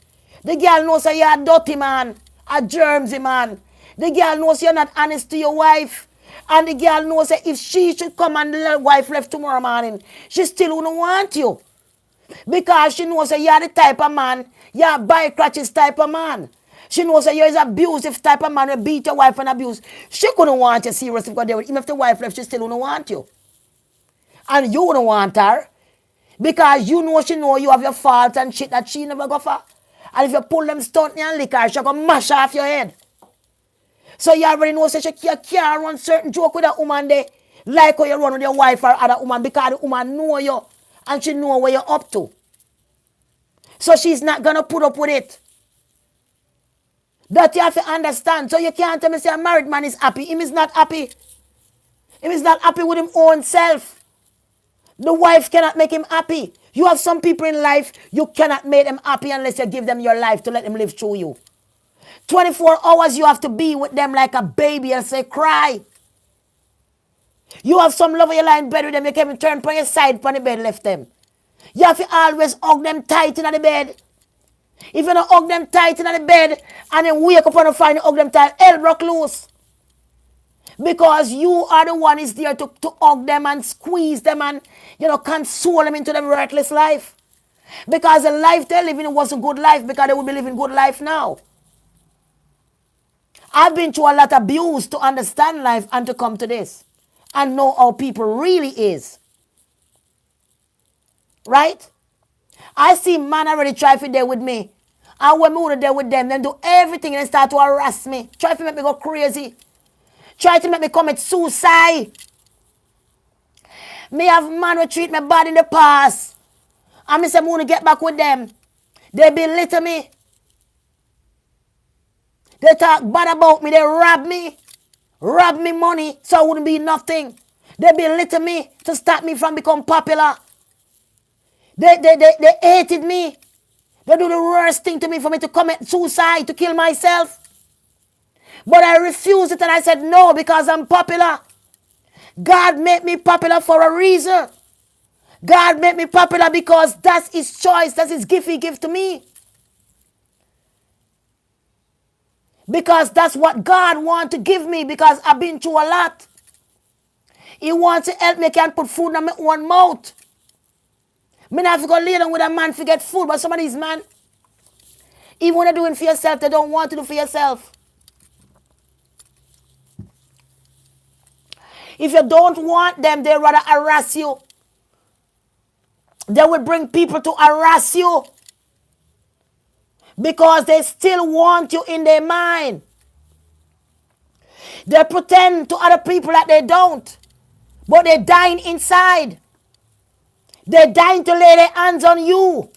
The girl knows that you're a dirty man, a germsy man. The girl knows you're not honest to your wife. And the girl knows that if she should come and the wife left tomorrow morning, she still wouldn't want you. Because she knows that you're the type of man, you're a buy crutches type of man. She knows that you're an abusive type of man who beat your wife and abuse. She couldn't want you seriously because even if the wife left, she still wouldn't want you. And you wouldn't want her. Because you know she know you have your faults and shit that she never go for. And if you pull them stunt and lick her, she'll go mash off your head. So you already know that you can't run certain joke with that woman there. Like how you run with your wife or other woman because the woman know you. And she know what you're up to. So she's not going to put up with it. That you have to understand. So you can't tell me say a married man is happy. Him is not happy. Him is not happy with him own self. The wife cannot make him happy. You have some people in life, you cannot make them happy unless you give them your life to let them live through you. 24 hours you have to be with them like a baby and say, cry. You have some love you lie in bed with them, you can't even turn on your side on the bed left them. You have to always hug them tight in the bed. If you don't hug them tight in the bed and then wake up and find you hug them tight, hell broke loose. Because you are the one is there to hug them and squeeze them and, console them into their worthless life. Because the life they're living was a good life because they will be living good life now. I've been through a lot of abuse to understand life and to come to this. And know how people really is. Right? I see man already try to there with me. And when me would there with them, then do everything and they start to harass me. Try to make me go crazy. Try to make me commit suicide. Me have man who treat me bad in the past. And me say, I want to get back with them. They belittle me. They talk bad about me. They rob me money so I wouldn't be nothing. They belittle me to stop me from becoming popular. They hated me. They do the worst thing to me for me to commit suicide, to kill myself. But I refused it and I said no because I'm popular. God made me popular for a reason. God made me popular because that's his choice. That's his gift he gave to me. Because that's what God wants to give me because I've been through a lot. He wants to help me can put food in my own mouth. Me not have to go lay down with a man to get food, but some of these men, even when they're doing for yourself, they don't want to do for yourself. If you don't want them, they rather harass you. They will bring people to harass you because they still want you in their mind. They pretend to other people that they don't, but they're dying inside. They're dying to lay their hands on you,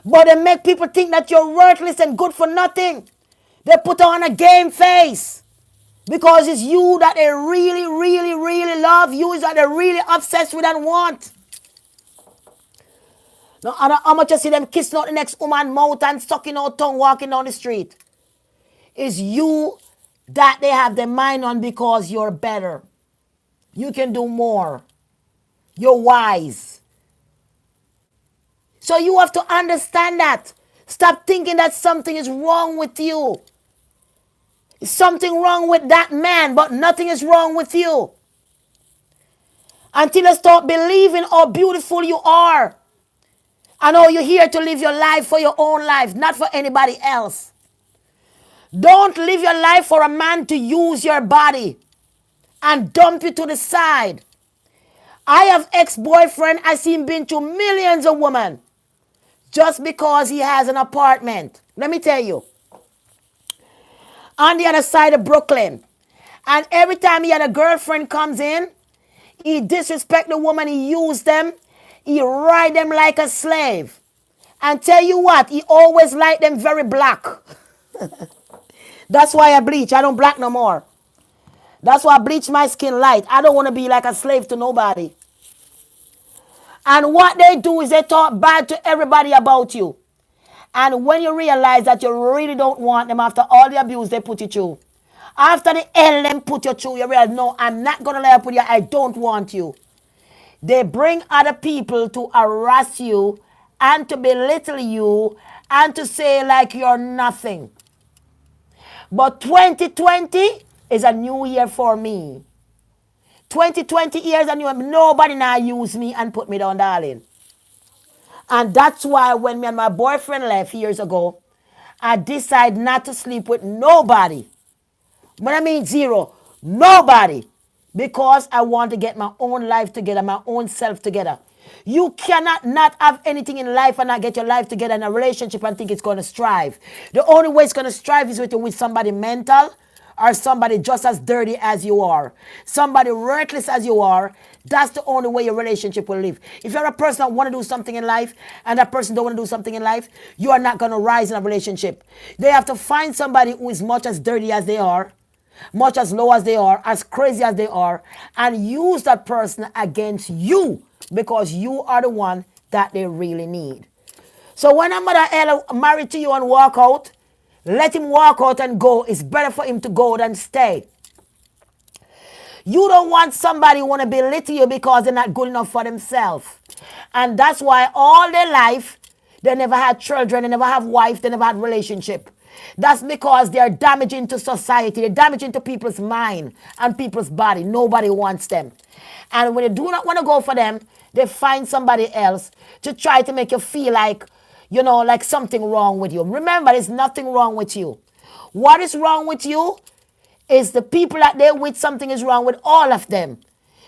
but they make people think that you're worthless and good for nothing. They put on a game face because it's you that they really, really, really love. You is that they're really obsessed with and want. Now, how much you see them kissing out the next woman's mouth and sucking out tongue walking down the street? It's you that they have their mind on because you're better. You can do more. You're wise. So you have to understand that. Stop thinking that something is wrong with you. There's something wrong with that man, but nothing is wrong with you. Until you start believing how beautiful you are. I know you're here to live your life for your own life, not for anybody else. Don't live your life for a man to use your body and dump you to the side. I have ex-boyfriend, I see him been to millions of women just because he has an apartment. Let me tell you. On the other side of Brooklyn. And every time he had a girlfriend comes in, he disrespect the woman, he use them, he ride them like a slave. And tell you what, he always like them very black. That's why I bleach. I don't black no more. That's why I bleach my skin light. I don't want to be like a slave to nobody. And what they do is they talk bad to everybody about you. And when you realize that you really don't want them after all the abuse they put you through, after the hell them put you through, you realize, no, I'm not going to let up with you. I don't want you. They bring other people to harass you and to belittle you and to say like you're nothing. But 2020 is a new year for me. 2020 years and nobody now use me and put me down, darling. And that's why when me and my boyfriend left years ago, I decided not to sleep with nobody. When I mean zero, nobody. Because I want to get my own life together, my own self together. You cannot not have anything in life and not get your life together in a relationship and think it's going to strive. The only way it's going to strive is with somebody mental or somebody just as dirty as you are. Somebody reckless as you are. That's the only way your relationship will live. If you're a person that want to do something in life and that person don't want to do something in life, you are not going to rise in a relationship. They have to find somebody who is much as dirty as they are, much as low as they are, as crazy as they are, and use that person against you because you are the one that they really need. So when a mother Ella married to you and walk out, let him walk out and go. It's better for him to go than stay. You don't want somebody who want to belittle you because they're not good enough for themselves. And that's why all their life, they never had children, they never have wife, they never had relationship. That's because they're damaging to society. They're damaging to people's mind and people's body. Nobody wants them. And when they do not want to go for them, they find somebody else to try to make you feel like, you know, like something wrong with you. Remember, there's nothing wrong with you. What is wrong with you is the people that they're with, something is wrong with all of them.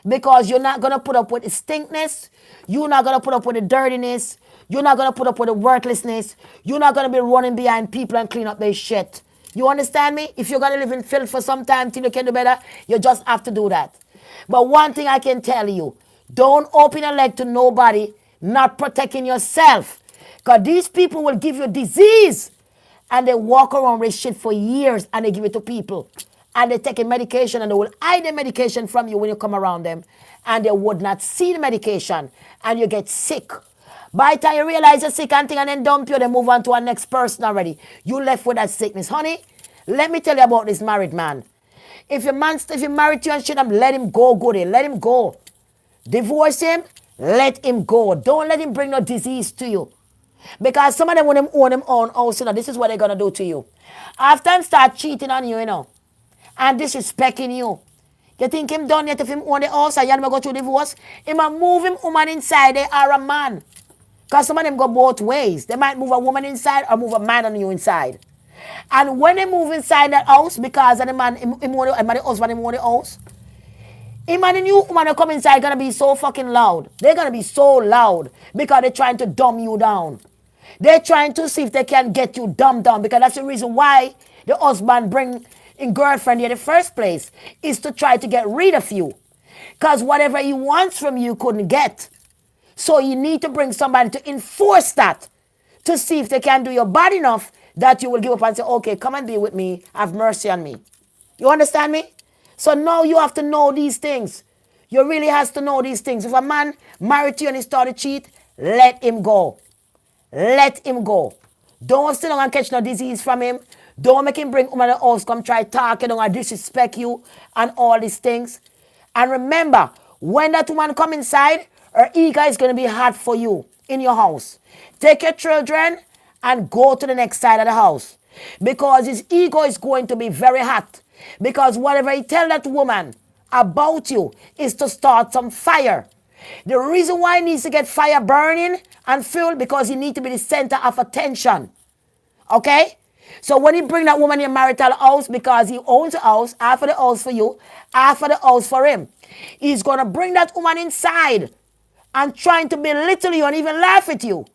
Because you're not going to put up with the stinkness. You're not going to put up with the dirtiness. You're not going to put up with the worthlessness. You're not going to be running behind people and clean up their shit. You understand me? If you're going to live in filth for some time till you can do better, you just have to do that. But one thing I can tell you, don't open your leg to nobody not protecting yourself. Because these people will give you disease and they walk around with shit for years and they give it to people. And they take a medication and they will hide the medication from you when you come around them. And they would not see the medication and you get sick. By the time you realize you're sick and thing and then dump you, they move on to our next person already. You left with that sickness. Honey, let me tell you about this married man. If your man, if you married you and shit, let him go, goody. Let him go. Divorce him, let him go. Don't let him bring no disease to you. Because some of them, when them own them own house, this is what they're going to do to you. After him start cheating on you, and disrespecting you. You think him done yet if him own the house and you never go through divorce? He might move him woman inside, they are a man. Because some of them go both ways. They might move a woman inside or move a man on you inside. And when they move inside that house, because of the man, him own the husband, him own the house, him and the new woman that come inside gonna be so fucking loud. They're gonna be so loud because they're trying to dumb you down. They're trying to see if they can get you dumbed down because that's the reason why the husband bring in girlfriend here in the first place is to try to get rid of you. Because whatever he wants from you couldn't get. So you need to bring somebody to enforce that to see if they can do you bad enough that you will give up and say, okay, come and be with me. Have mercy on me. You understand me? So now you have to know these things. You really has to know these things. If a man married you and he started to cheat, let him go. Let him go. Don't sit down and catch no disease from him. Don't make him bring woman to the house, come try talking or disrespect you and all these things. And remember, when that woman come inside, her ego is going to be hard for you in your house. Take your children and go to the next side of the house. Because his ego is going to be very hot. Because whatever he tell that woman about you is to start some fire. The reason why he needs to get fire burning and fuel because he needs to be the center of attention. Okay? So when he bring that woman in your marital house because he owns the house, half of the house for you, half of the house for him, he's going to bring that woman inside and trying to belittle you and even laugh at you.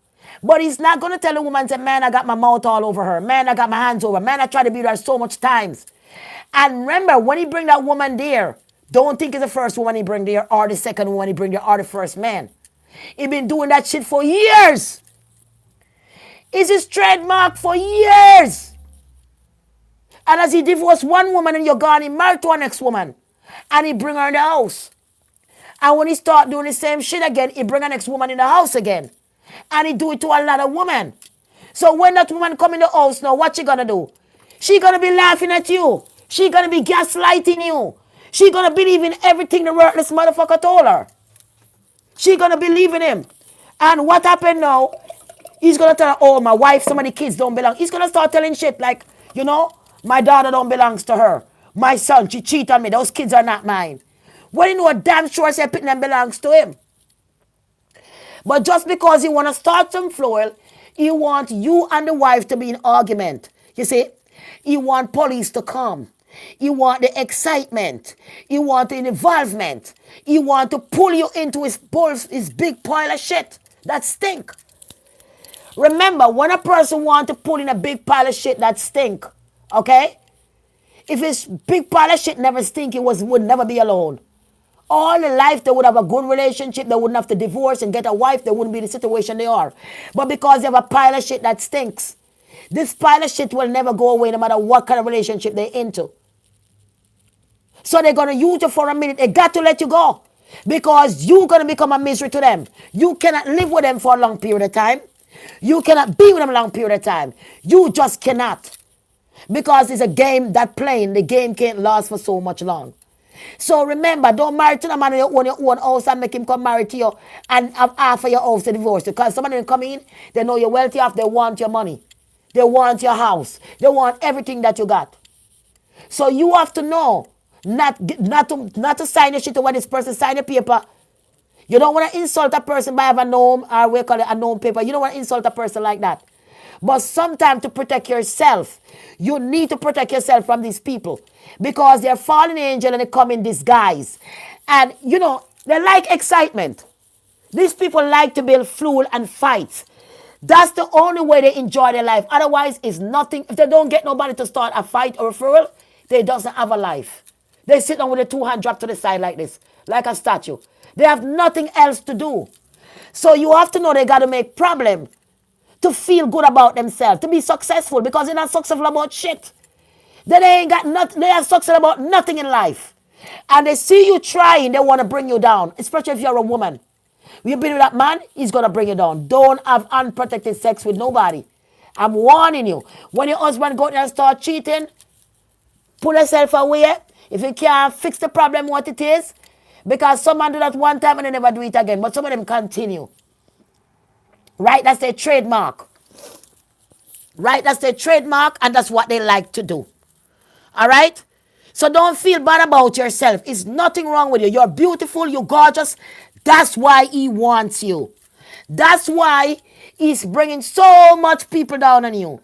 But he's not going to tell the woman, say, man, I got my mouth all over her. Man, I got my hands over her. Man, I tried to beat her so much times. And remember, when he bring that woman there, don't think it's the first woman he bring there or the second woman he bring there or the first man. He been doing that shit for years. It's his trademark for years. And as he divorced one woman and you're gone, he married to a next woman. And he bring her in the house. And when he start doing the same shit again, he bring a next woman in the house again. And he do it to another woman. So when that woman come in the house now, what she gonna do? She gonna be laughing at you. She gonna be gaslighting you. She gonna believe in everything the worthless motherfucker told her. She gonna believe in him. And what happened now? He's gonna tell her, oh, my wife, some of the kids don't belong. He's gonna start telling shit like, my daughter don't belongs to her. My son, she cheated on me. Those kids are not mine. Well, you know, damn sure say them belongs to him. But just because he want to start some flow, he want you and the wife to be in argument. You see? He want police to come. He want the excitement. He want the involvement. He want to pull you into his big pile of shit that stink. Remember, when a person want to pull in a big pile of shit that stink, okay? If his big pile of shit never stink, he would never be alone. All the life, they would have a good relationship. They wouldn't have to divorce and get a wife. They wouldn't be in the situation they are. But because they have a pile of shit that stinks, this pile of shit will never go away no matter what kind of relationship they're into. So they're going to use you for a minute. They got to let you go. Because you're going to become a misery to them. You cannot live with them for a long period of time. You cannot be with them a long period of time. You just cannot. Because it's a game that playing. The game can't last for so much long. So remember, don't marry to the man who own your own house and make him come marry to you and have half of your house to divorce you. Because somebody will come in, they know you're wealthy off, they want your money. They want your house. They want everything that you got. So you have to know not to sign the shit when this person sign the paper. You don't want to insult a person by having a gnome, or we call it a gnome paper. You don't want to insult a person like that. But sometimes to protect yourself, you need to protect yourself from these people. Because they're fallen angel and they come in disguise. And, they like excitement. These people like to build fuel and fights. That's the only way they enjoy their life. Otherwise, it's nothing. If they don't get nobody to start a fight or a fuel, they doesn't have a life. They sit down with a two-hand drop to the side like this, like a statue. They have nothing else to do. So you have to know they got to make problem. to feel good about themselves, to be successful, because they're not successful about shit. They ain't got nothing, they are successful about nothing in life. And they see you trying, they want to bring you down, especially if you're a woman. You've been with that man, he's gonna bring you down. Don't have unprotected sex with nobody. I'm warning you. When your husband go there and start cheating, pull yourself away. If you can't fix the problem, what it is, because someone do that one time and they never do it again. But some of them continue. Right? That's their trademark. Right? That's their trademark, and that's what they like to do. All right? So don't feel bad about yourself. It's nothing wrong with you. You're beautiful, you're gorgeous. That's why he wants you. That's why he's bringing so much people down on you.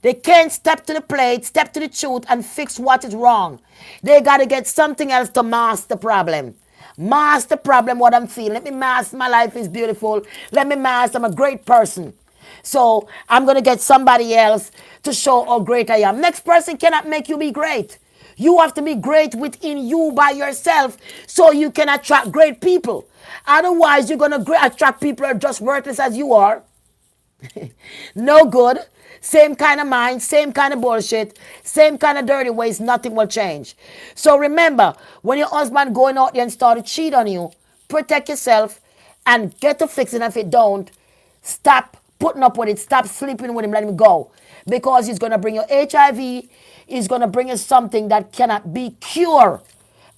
They can't step to the plate, step to the truth, and fix what is wrong. They got to get something else to mask the problem. Mask the problem, what I'm feeling. Let me mask my life is beautiful. Let me mask I'm a great person. So I'm going to get somebody else to show how great I am. Next person cannot make you be great. You have to be great within you by yourself so you can attract great people. Otherwise, you're going to attract people who are just worthless as you are. No good. Same kind of mind, same kind of bullshit, same kind of dirty ways, nothing will change. So remember, when your husband going out there and start to cheat on you, protect yourself and get to fix it. If it don't, stop putting up with it. Stop sleeping with him. Let him go. Because he's going to bring you HIV. He's going to bring you something that cannot be cured.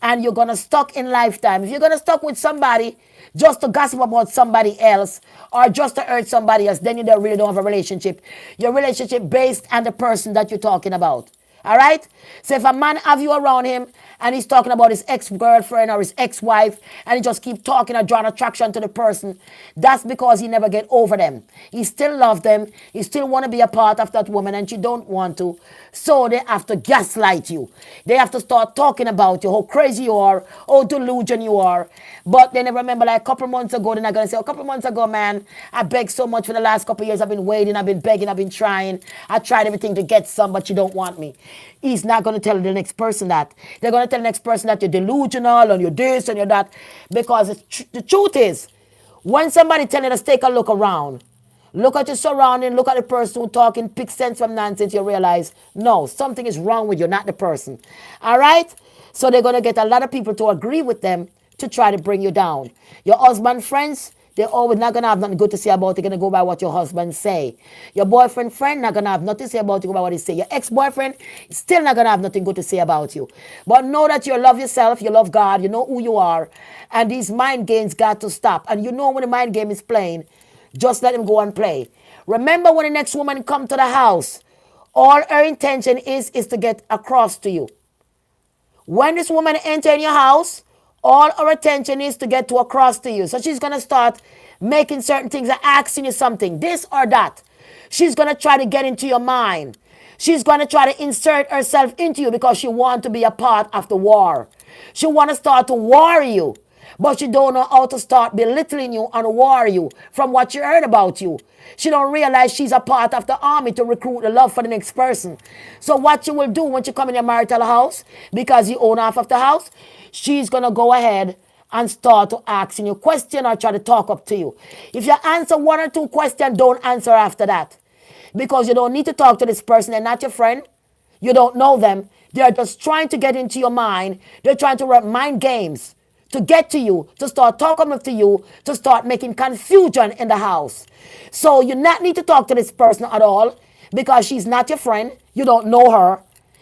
And you're going to stuck in lifetime. If you're going to stuck with somebody just to gossip about somebody else or just to hurt somebody else, then you don't really don't have a relationship. Your relationship based on the person that you're talking about. All right? So if a man have you around him and he's talking about his ex-girlfriend or his ex-wife and he just keep talking or drawing attraction to the person, that's because he never get over them. He still love them. He still want to be a part of that woman and she don't want to. So they have to gaslight you. They have to start talking about you, how crazy you are, how delusion you are. But they never remember like a couple months ago, they're not going to say, a couple months ago, man, I begged so much for the last couple of years. I've been waiting, I've been begging, I've been trying. I tried everything to get some, but you don't want me. He's not going to tell the next person that. They're going to tell the next person that you're delusional and you're this and you're that. Because the truth is, when somebody tells you to take a look around, look at your surrounding, look at the person who's talking, pick sense from nonsense, you realize, no, something is wrong with you, not the person. All right? So they're going to get a lot of people to agree with them to try to bring you down. Your husband friends, they're always not going to have nothing good to say about it. They're going to go by what your husband say. Your boyfriend friend not going to have nothing to say about you, go by what he say. Your ex-boyfriend still not going to have nothing good to say about you. But know that you love yourself, you love God, you know who you are. And these mind games got to stop. And you know when the mind game is playing, just let him go and play. Remember when the next woman come to the house, all her intention is to get across to you. When this woman enter in your house, all her attention is to get to across to you. So she's going to start making certain things and asking you something, this or that. She's going to try to get into your mind. She's going to try to insert herself into you because she wants to be a part of the war. She want to start to war you. But she don't know how to start belittling you and war you from what she heard about you. She don't realize she's a part of the army to recruit the love for the next person. So what you will do when you come in your marital house, because you own half of the house, she's going to go ahead and start to asking you question or try to talk up to you. If you answer one or two questions, don't answer after that. Because you don't need to talk to this person. They're not your friend. You don't know them. They're just trying to get into your mind. They're trying to run mind games to get to you, to start talking to you, to start making confusion in the house. So you not need to talk to this person at all because she's not your friend. You don't know her.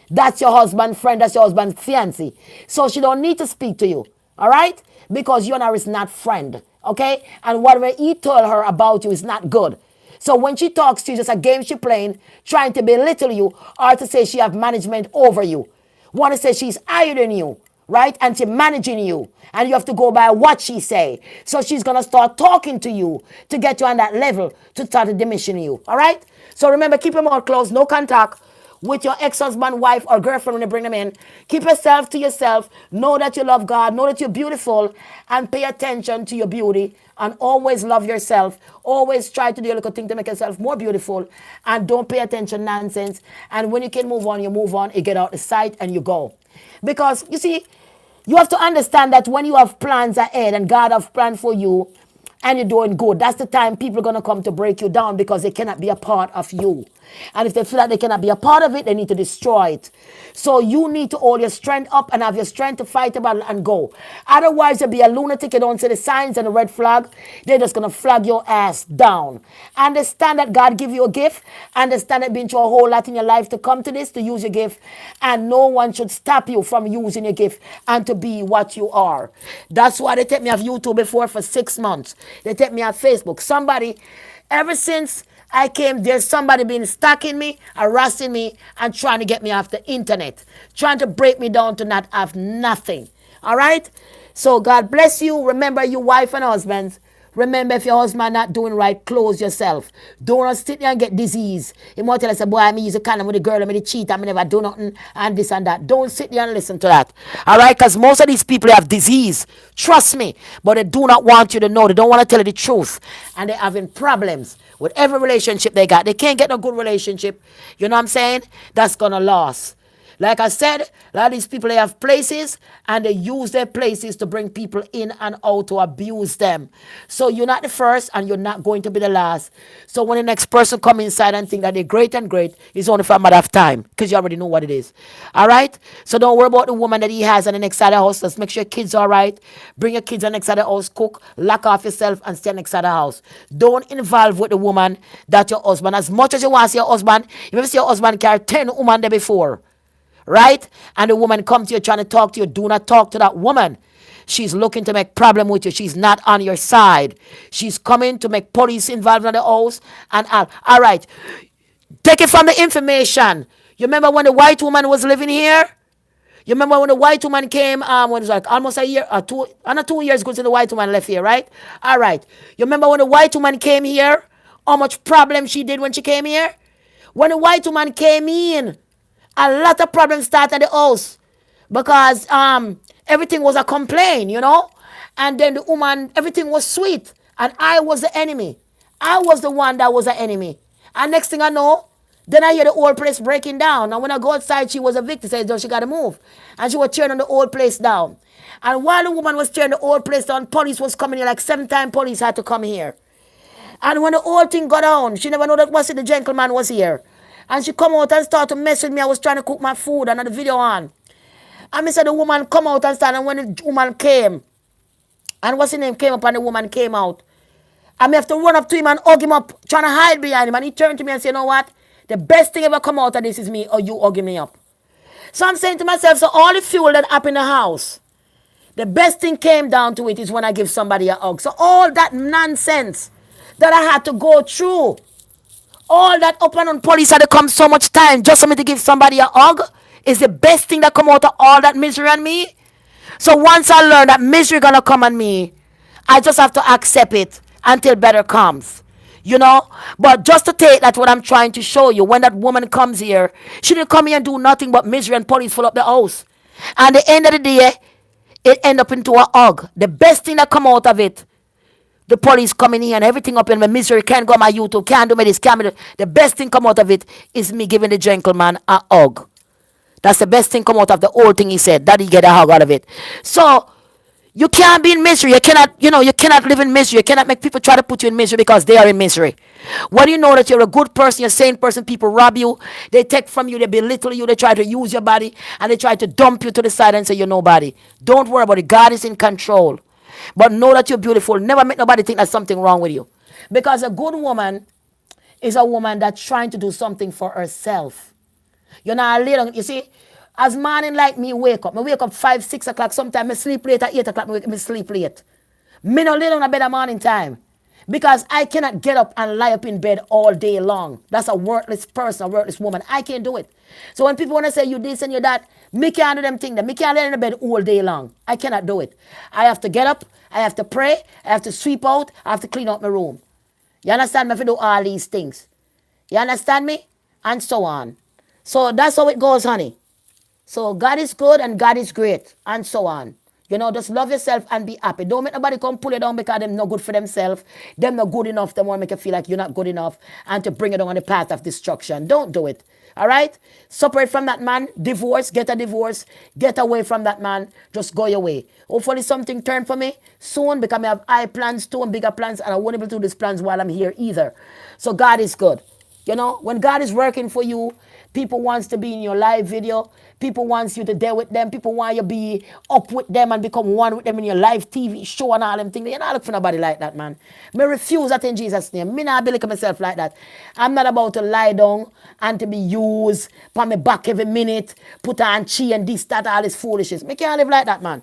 That's your husband's friend. That's your husband's fiancé. So she don't need to speak to you. All right? Because you and her is not friend. Okay? And whatever he told her about you is not good. So when she talks to you, just a game she playing, trying to belittle you or to say she have management over you. Want to say she's higher than you. Right? And she's managing you. And you have to go by what she say. So she's going to start talking to you to get you on that level to start diminishing you. All right? So remember, keep your mouth closed. No contact with your ex-husband, wife, or girlfriend when you bring them in. Keep yourself to yourself. Know that you love God. Know that you're beautiful. And pay attention to your beauty. And always love yourself. Always try to do a little thing to make yourself more beautiful. And don't pay attention to nonsense. And when you can move on, you move on. You get out of sight and you go. Because, you see, you have to understand that when you have plans ahead and God have planned for you, and you're doing good, that's the time people are going to come to break you down because they cannot be a part of you. And if they feel like they cannot be a part of it, they need to destroy it. So you need to hold your strength up and have your strength to fight the battle and go. Otherwise, you'll be a lunatic. You don't see the signs and the red flag. They're just going to flag your ass down. Understand that God give you a gift. Understand that been through a whole lot in your life to come to this, to use your gift. And no one should stop you from using your gift and to be what you are. That's why they take me off YouTube before for 6 months. They take me off Facebook. Somebody, ever since I came, there's somebody been stalking me, harassing me, and trying to get me off the internet, trying to break me down to not have nothing. All right? So God bless you. Remember, you wife and husbands. Remember, if your husband not doing right, close yourself. Don't sit there and get disease. You might tell us, boy, I use a condom with a girl, I'm cheat, I never do nothing, and this and that. Don't sit there and listen to that. All right? Because most of these people have disease. Trust me. But they do not want you to know. They don't want to tell you the truth. And they're having problems with every relationship they got. They can't get a good relationship. You know what I'm saying? That's going to last. Like I said, a lot of these people, they have places and they use their places to bring people in and out to abuse them. So you're not the first and you're not going to be the last. So when the next person come inside and think that they're great and great, it's only for a matter of time because you already know what it is. All right? So don't worry about the woman that he has on the next side of the house. Just make sure your kids are all right. Bring your kids on the next side of the house, cook, lock off yourself and stay on the next side of the house. Don't involve with the woman that your husband, as much as you want to see your husband, you ever see your husband carry 10 women there before. Right? And the woman comes to you trying to talk to you. Do not talk to that woman. She's looking to make problem with you. She's not on your side. She's coming to make police involved in the house. And all right. Take it from the information. You remember when the white woman was living here? You remember when the white woman came, when it was like almost a year, or 2 years ago since the white woman left here, right? All right. You remember when the white woman came here? How much problem she did when she came here? When the white woman came in, a lot of problems started at the house because everything was a complaint, you know. And then the woman, everything was sweet, and I was the enemy. I was the one that was the enemy. And next thing I know, then I hear the whole place breaking down. And when I go outside, she was a victim. Says, "No, she got to move," and she was tearing the whole place down. And while the woman was tearing the whole place down, police was coming here. Like 7 times, police had to come here. And when the whole thing got on, she never know that was it, the gentleman was here. And she come out and start to mess with me. I was trying to cook my food and had the video on. And I said the woman come out and stand. And when the woman came, and what's his name came up and the woman came out, I have to run up to him and hug him up, trying to hide behind him. And he turned to me and said, you know what? The best thing ever come out of this is me or you hugging me up. So I'm saying to myself, so all the fuel that up in the house, the best thing came down to it is when I give somebody a hug. So all that nonsense that I had to go through, all that up and on police had to come so much time just for me to give somebody a hug is the best thing that come out of all that misery on me. So once I learn that misery gonna come on me, I just have to accept it until better comes. You know? But just to take that what I'm trying to show you, when that woman comes here, she didn't come here and do nothing but misery and police full up the house. And at the end of the day, it end up into a hug. The best thing that come out of it, the police coming here and everything up in my misery, can't go on my YouTube, can't do me this, can't do the best thing come out of it is me giving the gentleman a hug. That's the best thing come out of the whole thing he said, that he get a hug out of it. So you can't be in misery. You cannot, you cannot live in misery. You cannot make people try to put you in misery because they are in misery. When you know that you're a good person, you're a sane person, people rob you, they take from you, they belittle you, they try to use your body, and they try to dump you to the side and say you're nobody. Don't worry about it. God is in control. But know that you're beautiful. Never make nobody think there's something wrong with you. Because a good woman is a woman that's trying to do something for herself. You're not a lady. You see, as morning like me wake up. I wake up 5, 6 o'clock. Sometimes I sleep late at 8 o'clock. I sleep late. Me no lay down in bed at morning time. Because I cannot get up and lie up in bed all day long. That's a worthless person, a worthless woman. I can't do it. So when people want to say you this and you that, me can't do them things. Me can't lay in the bed all day long. I cannot do it. I have to get up. I have to pray. I have to sweep out. I have to clean out my room. You understand me? If I do all these things. You understand me? And so on. So that's how it goes, honey. So God is good and God is great. And so on. Just love yourself and be happy. Don't make nobody come pull you down because them not good for themselves. Them not good enough. They want to make you feel like you're not good enough and to bring you down on the path of destruction. Don't do it. All right? Separate from that man. Divorce. Get a divorce. Get away from that man. Just go your way. Hopefully something turn for me soon because I have high plans too and bigger plans and I won't be able to do these plans while I'm here either. So God is good. When God is working for you, people wants to be in your live video. People wants you to deal with them. People want you to be up with them and become one with them in your live TV show and all them things. You're not looking for nobody like that, man. Me refuse that in Jesus' name. Me not be looking myself like that. I'm not about to lie down and to be used on my back every minute, put on chi and this, that, all this foolishness. Me can't live like that, man.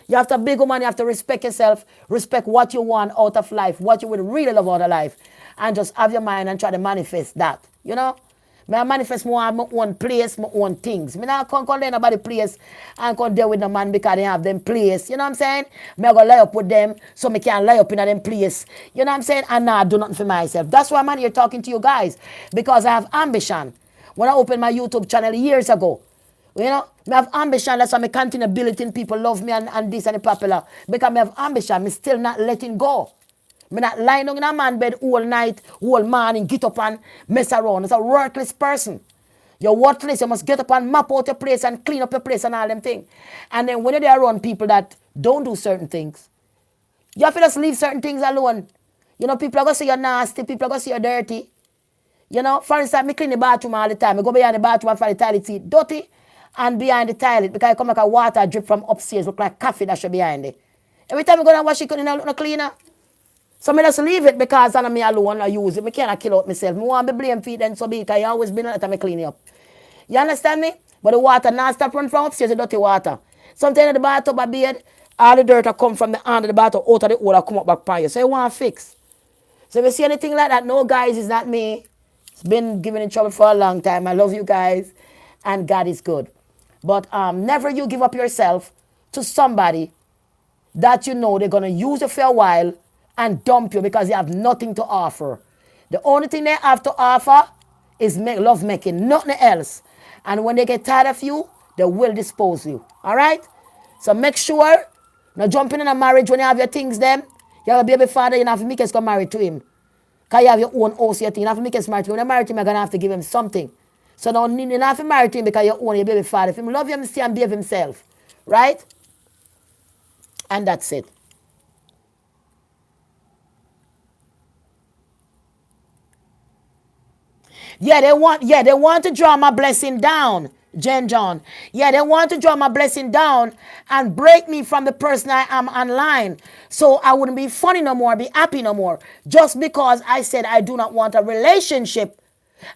You have to be big woman, you have to respect yourself, respect what you want out of life, what you would really love out of life, and just have your mind and try to manifest that. May I manifest more my own place, my own things. Me not come there nobody place and come there with no man because they have them place. You know what I'm saying? Me I go lie up with them so me can lie up in them place. You know what I'm saying? And now I do nothing for myself. That's why I'm here talking to you guys. Because I have ambition. When I opened my YouTube channel years ago, I have ambition. That's why I continue building. People love me and this and the popular. Because I have ambition. I'm still not letting go. I'm not lying down in a man bed all night, all morning, get up and mess around. It's a worthless person. You're worthless. You must get up and map out your place and clean up your place and all them things. And then when you're there around people that don't do certain things, you have to just leave certain things alone. People are going to say you're nasty. People are going to say you're dirty. For instance, I clean the bathroom all the time. I go behind the bathroom and find the toilet seat dirty and behind the toilet because I come like a water drip from upstairs, look like coffee that should behind it. Every time I go and wash it, it look no cleaner. So I just leave it because I'm me alone I use it. I can't kill out myself. I want to blame feet then so big because I always been like that I clean it up. You understand me? But the water not stop running from upstairs, the dirty water. Sometimes in the bathtub I bed, all the dirt will come from the under the bathtub out of the hole come up back by you. So you want to fix. So if you see anything like that, no guys, it's not me. It's been giving in trouble for a long time. I love you guys and God is good. But never you give up yourself to somebody that they're going to use you for a while and dump you because you have nothing to offer. The only thing they have to offer is love making, nothing else. And when they get tired of you, they will dispose you. All right? So make sure, now jumping in a marriage when you have your things them, you have a baby father, you have to make us go married to him. Because you have your own house, your thing, you have to make us married to him. When you marry him, you're going to have to give him something. So now you don't have to marry him because you own your baby father. If he love you, he stay and behave himself. Right? And that's it. They want to draw my blessing down, Jen John. They want to draw my blessing down and break me from the person I am online. So I wouldn't be funny no more, be happy no more. Just because I said I do not want a relationship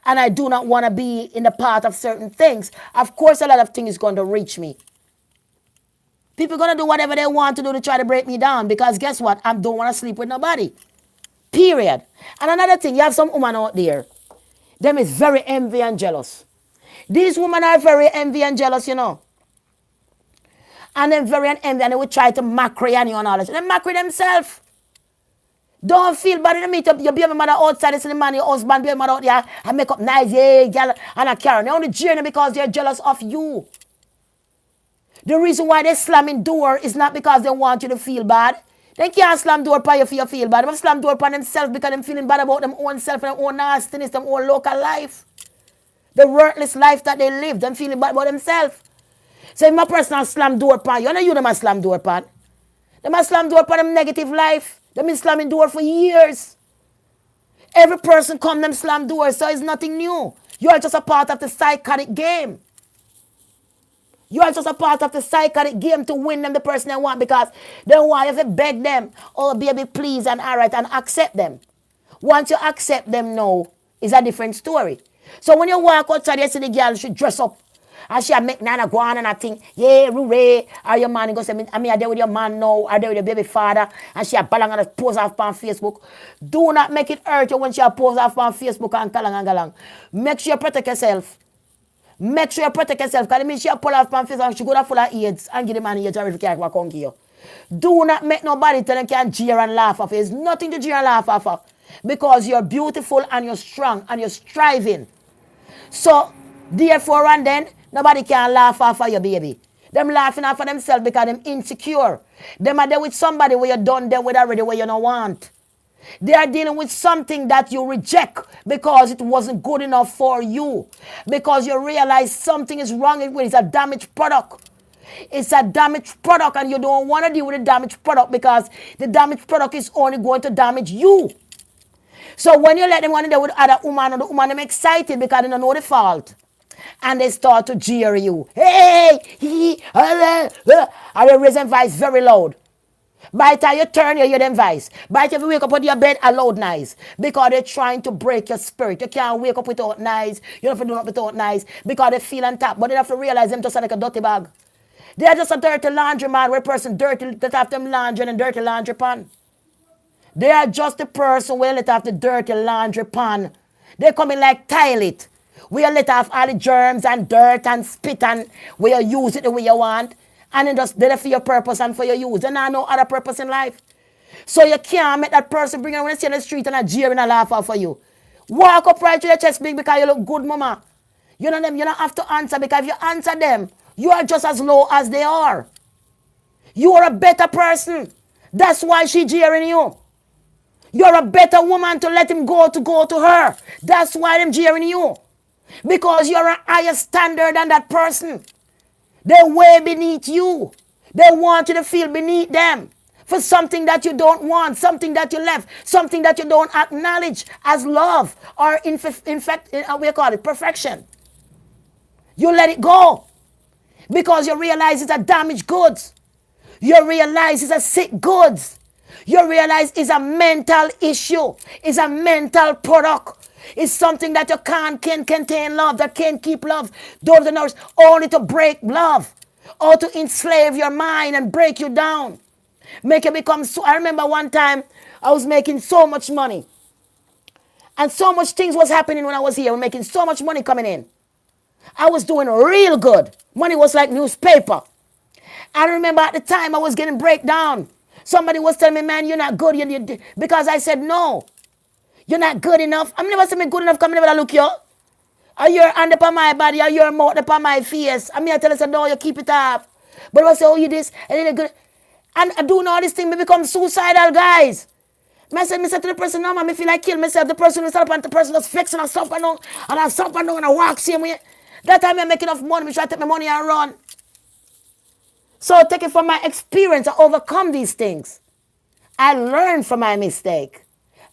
and I do not want to be in the path of certain things. Of course, a lot of things is going to reach me. People are going to do whatever they want to do to try to break me down because guess what? I don't want to sleep with nobody. Period. And another thing, you have some woman out there. Them is very envy and jealous. These women are very envy and jealous, And they're very envy and they will try to macry on you and all that. They macry themselves. Don't feel bad in the meet up. Your baby mother outside, it's the man, your husband, baby mother out there, and make up nice, yeah, girl, and a Karen. They only journey because they're jealous of you. The reason why they're slamming door is not because they want you to feel bad. They can't slam door upon you for you feel bad. They must slam door upon themselves because they're feeling bad about them own self and their own nastiness, their own local life. The worthless life that they live, them feeling bad about themselves. So if my person slam door upon you, I know you them must slam door upon. They must slam door upon them negative life. They've been slamming door for years. Every person come them slam doors, so it's nothing new. You are just a part of the psychotic game. You are just a part of the psychotic game to win them the person they want because they want you to beg them, oh baby please and all right and accept them. Once you accept them now, it's a different story. So when you walk outside, you see the girl, she dress up and she make nana go on and I think, yeah, Rure, are your man go say, I mean, are there with your man now? Are there with your baby father? And she a balang and post off on Facebook. Do not make it hurt you when she a post off on Facebook and kalang and galang. Make sure you protect yourself. Make sure you protect yourself because it means she pull off on face and she go to full of AIDS and give the man AIDS if you can't you. Do not make nobody tell them can jeer and laugh off. There's nothing to jeer and laugh off because you're beautiful and you're strong and you're striving. So, therefore and then, nobody can laugh off of your baby. Them laughing out for themselves because them insecure. Them are there with somebody where you done them with already where you don't want. They are dealing with something that you reject because it wasn't good enough for you. Because you realize something is wrong with it. It's a damaged product. It's a damaged product and you don't want to deal with the damaged product because the damaged product is only going to damage you. So when you let them go in there with other woman or the woman, them excited because they don't know the fault. And they start to jeer you. Hey, and they raise their voice very loud. By the time you turn, you hear them voice. By the time you wake up out of your bed, a loud noise. Because they're trying to break your spirit. You can't wake up without noise. You don't have to do nothing without noise. Because they feel on top. But they have to realize them just like a dirty bag. They are just a dirty laundry man where a person dirty that have them laundry and dirty laundry pan. They are just the person where let off the dirty laundry pan. They come in like toilet. We let off all the germs and dirt and spit and we use it the way you want. And then just did it for your purpose and for your use. And I know other purpose in life. So you can't make that person bring you when you see on the street and a jeer and a laugh out for you. Walk up right to your chest big because you look good, mama. You know them, you don't have to answer because if you answer them, you are just as low as they are. You are a better person. That's why she jeering you. You're a better woman to let him go to her. That's why them jeering you. Because you're a higher standard than that person. They're way beneath you. They want you to feel beneath them for something that you don't want, something that you left, something that you don't acknowledge as love or in fact, we call it perfection. You let it go because you realize it's a damaged goods. You realize it's a sick goods. You realize it's a mental issue. It's a mental product. It's something that you can't can contain love, that can't keep love. Those are only to break love or to enslave your mind and break you down. Make you become so. I remember one time I was making so much money. And so much things was happening when I was here. We're making so much money coming in. I was doing real good. Money was like newspaper. I remember at the time I was getting breakdown. Somebody was telling me, man, you're not good. Because I said, no, you're not good enough. I'm never saying good enough. Come never look you. Are your hand upon my body? Are your mouth upon my face? I mean, I tell you, no, you keep it up. But I say, oh, you this. And then good. And I doing all this thing, me become suicidal, guys. I said to the person, no, man, I feel like kill myself. The person was up and the person was flexing and suffer now. And I suffer now and I walk same way. That time I make enough money, I try to take my money and run. So take it from my experience. I overcome these things. I learn from my mistake.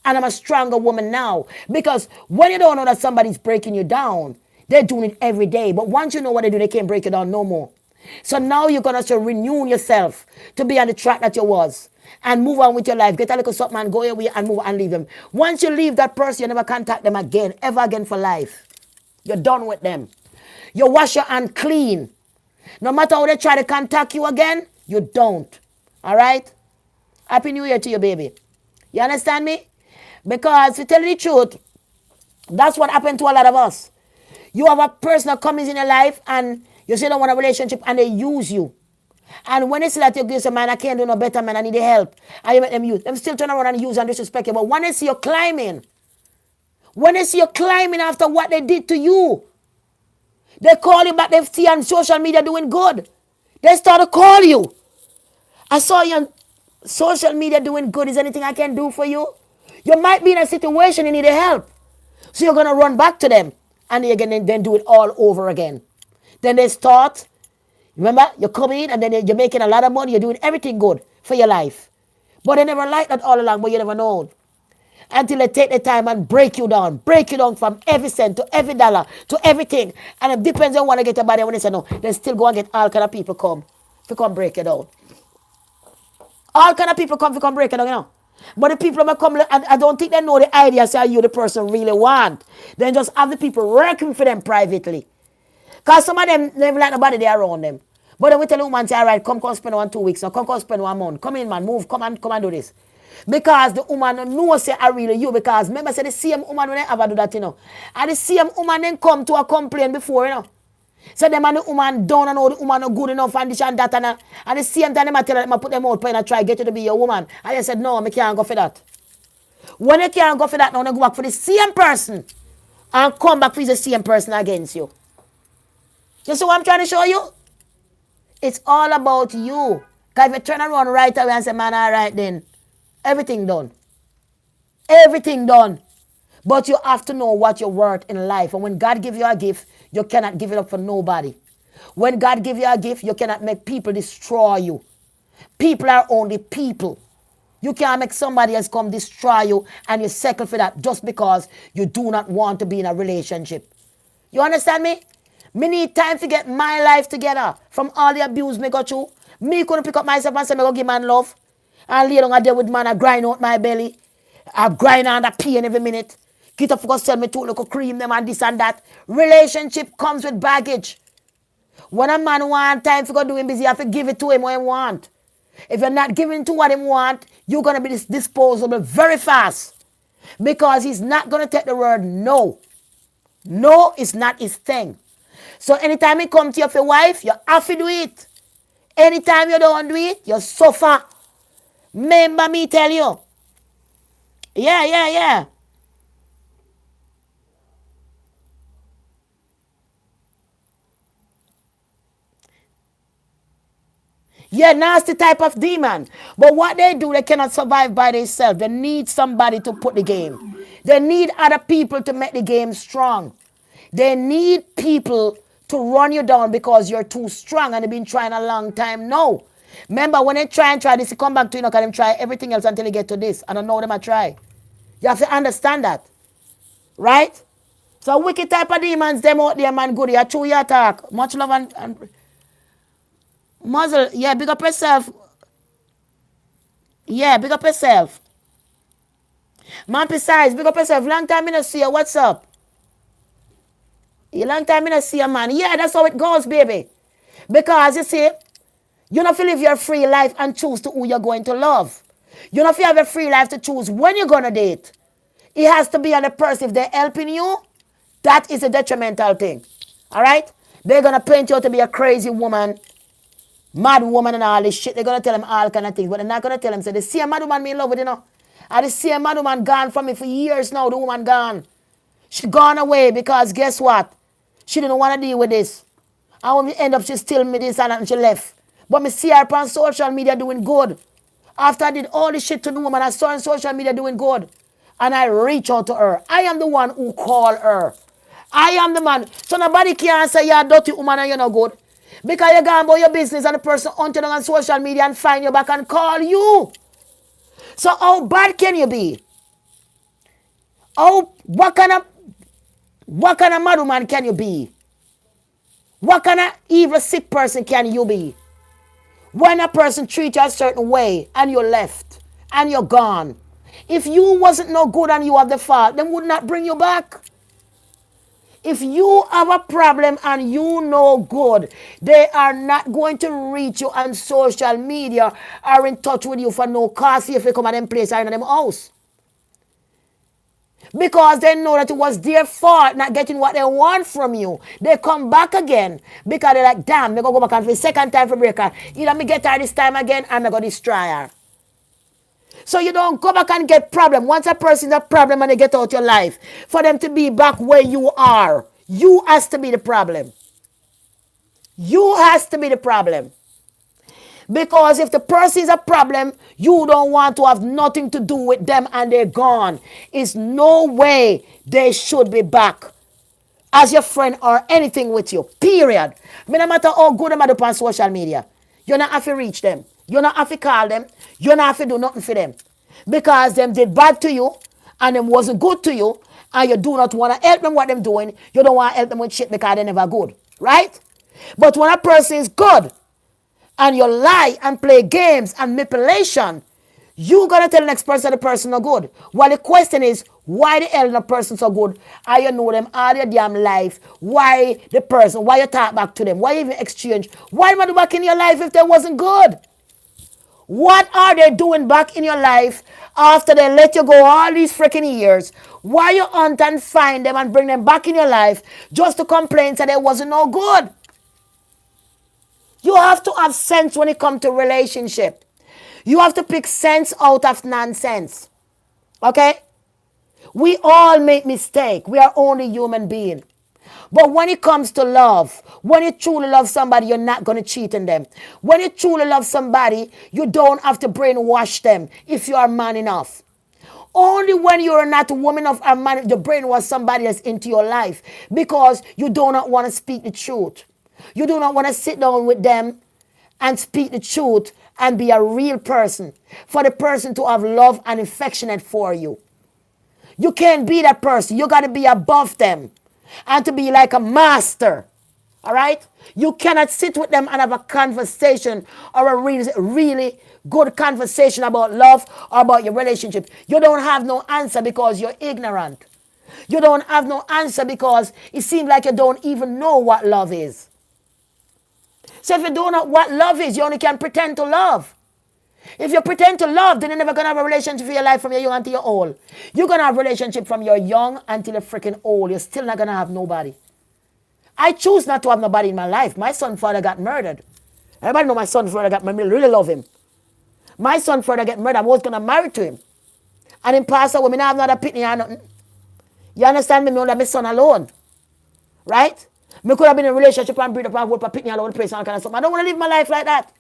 And I'm a stronger woman now. Because when you don't know that somebody's breaking you down, they're doing it every day. But once you know what they do, they can't break you down no more. So now you're going to renew yourself to be on the track that you was. And move on with your life. Get a little something and go away and move and leave them. Once you leave that person, you never contact them again. Ever again for life. You're done with them. You wash your hand clean. No matter how they try to contact you again, you don't. All right? Happy New Year to you, baby. You understand me? Because to tell you the truth, that's what happened to a lot of us. You have a person that comes in your life and you say they want a relationship and they use you. And when they see that you give some man, I can't do no better, man, I need help. And you make them use. Them still turn around and use and disrespect you. But when they see you climbing, after what they did to you, they call you back, they see on social media doing good. They start to call you. I saw you on social media doing good. Is anything I can do for you? You might be in a situation you need help. So you're going to run back to them. And you're going to then do it all over again. Then they start, remember, you come in and then you're making a lot of money. You're doing everything good for your life. But they never liked that all along, but you never know. Until they take the time and break you down from every cent to every dollar to everything. And it depends on what they get your body. When they say no, they still go and get all kind of people come to come break it down. All kind of people come to come break it down, you know. But the people that come, I don't think they know the idea, say you the person really want. Then just have the people working for them privately. Because some of them never like nobody there around them. But then we tell the woman, say, all right, come spend 1 2 weeks, now come spend 1 month. Come in, man, move, come and do this. Because the woman knows say I really you. Because remember, say the same woman when they ever do that, you know. And the same woman then come to a complaint before, you know. So them and the woman down and all the woman not good enough and this and that and the same time they tell them put them out playing and try get you to be your woman. And they said no, I can't go for that. When you can't go for that, now they go back for the same person and come back for the same person against you. You see what I'm trying to show you? It's all about you. Because if you turn around right away and say, man, all right then, everything done. Everything done. But you have to know what you're worth in life. And when God gives you a gift, you cannot give it up for nobody. When God gives you a gift, you cannot make people destroy you. People are only people. You can't make somebody else come destroy you and you settle for that just because you do not want to be in a relationship. You understand me? Me need time to get my life together from all the abuse me go through. Me couldn't pick up myself and say me go give man love. And lay down a there with man, I grind out my belly. I grind on the pain every minute. Get up for sell me two little cream them and this and that. Relationship comes with baggage. When a man want time to go do him busy, you have to give it to him what he want. If you're not giving to what he want, you're going to be disposable very fast. Because he's not going to take the word no. No is not his thing. So anytime he come to you for your wife, you have to do it. Anytime you don't do it, you suffer. Remember me tell you. Yeah, yeah, yeah. Yeah, nasty type of demon. But what they do, they cannot survive by themselves. They need somebody to put the game. They need other people to make the game strong. They need people to run you down because you're too strong and they've been trying a long time. No. Remember, when they try this, they come back to you, can them try everything else until they get to this. I don't know them I try. You have to understand that. Right? So wicked type of demons, them out there, man, good. You chew your talk. Much love and muzzle. Yeah, big up yourself. Yeah, big up yourself. Man, besides, big up yourself. Long time I not see you. What's up? A long time I not see you, man. Yeah, that's how it goes, baby. Because you see, you don't feel live your free life and choose to who you're going to love. You don't feel have a free life to choose when you're going to date. It has to be on the person. If they're helping you, that is a detrimental thing. All right? They're going to paint you out to be a crazy woman, mad woman and all this shit. They're going to tell them all kind of things. But they're not going to tell them, say, the same mad woman me in love with, you know. And the same mad woman gone from me for years now, the woman gone. She gone away because guess what? She didn't want to deal with this. And when we end up, she still me this and that and she left. But me see her on social media doing good. After I did all this shit to the woman, I saw her on social media doing good. And I reach out to her. I am the one who call her. I am the man. So nobody can say you're a dirty woman and you're not good. Because you're going about your business and the person hunting on social media and find you back and call you. So how bad can you be? Oh, what kind of mad woman can you be? What kind of evil sick person can you be? When a person treats you a certain way and you're left and you're gone. If you wasn't no good and you have the fault, then would not bring you back. If you have a problem and you know good, they are not going to reach you on social media or in touch with you for no cost if you come at them place or in them house. Because they know that it was their fault not getting what they want from you. They come back again because they're like, damn, they're going to go back and for the second time for break her. Either me get her this time again or I'm going to destroy her. So you don't go back and get problem. Once a person is a problem and they get out your life, for them to be back where you are, you has to be the problem. You has to be the problem. Because if the person is a problem, you don't want to have nothing to do with them and they're gone. It's no way they should be back as your friend or anything with you. Period. No matter how good them are on social media, you not have to reach them. You not have to call them. You not have to do nothing for them. Because them did bad to you and them wasn't good to you and you do not want to help them what them doing. You don't want to help them with shit because they're never good. Right? But when a person is good, and you lie and play games and manipulation, you gonna tell the next person the person no good. Well, the question is, why the hell the person so good? I you know them all your damn life. Why the person? Why you talk back to them? Why you even exchange? Why am I do back in your life if they wasn't good? What are they doing back in your life after they let you go all these freaking years? Why you hunt and find them and bring them back in your life just to complain that they wasn't no good? You have to have sense when it comes to relationship. You have to pick sense out of nonsense. Okay? We all make mistake. We are only human beings. But when it comes to love, When you truly love somebody, you're not going to cheat on them. When you truly love somebody, you don't have to brainwash them if you are man enough. Only when you're not a woman of a man, the brainwash somebody that's into your life because you do not want to speak the truth. You do not want to sit down with them and speak the truth and be a real person for the person to have love and affectionate for you. You can't be that person. You got to be above them and to be like a master. All right? You cannot sit with them and have a conversation or a really good conversation about love or about your relationship. You don't have no answer because you're ignorant. You don't have no answer because it seems like you don't even know what love is. So if you don't know what love is, you only can pretend to love. If you pretend to love, then you're never going to have a relationship for your life from your young until you're old. You're going to have a relationship from your young until you're freaking old. You're still not going to have nobody. I choose not to have nobody in my life. My son father got murdered. Everybody know my son father got murdered. I really love him. My son father got murdered. I was going to marry to him. And in past away, I have not a pitney or nothing. You understand me? Me only my son alone. Right? Me could have been in a relationship and breed up and work for pitney all over the place and all kind of stuff. I don't want to live my life like that.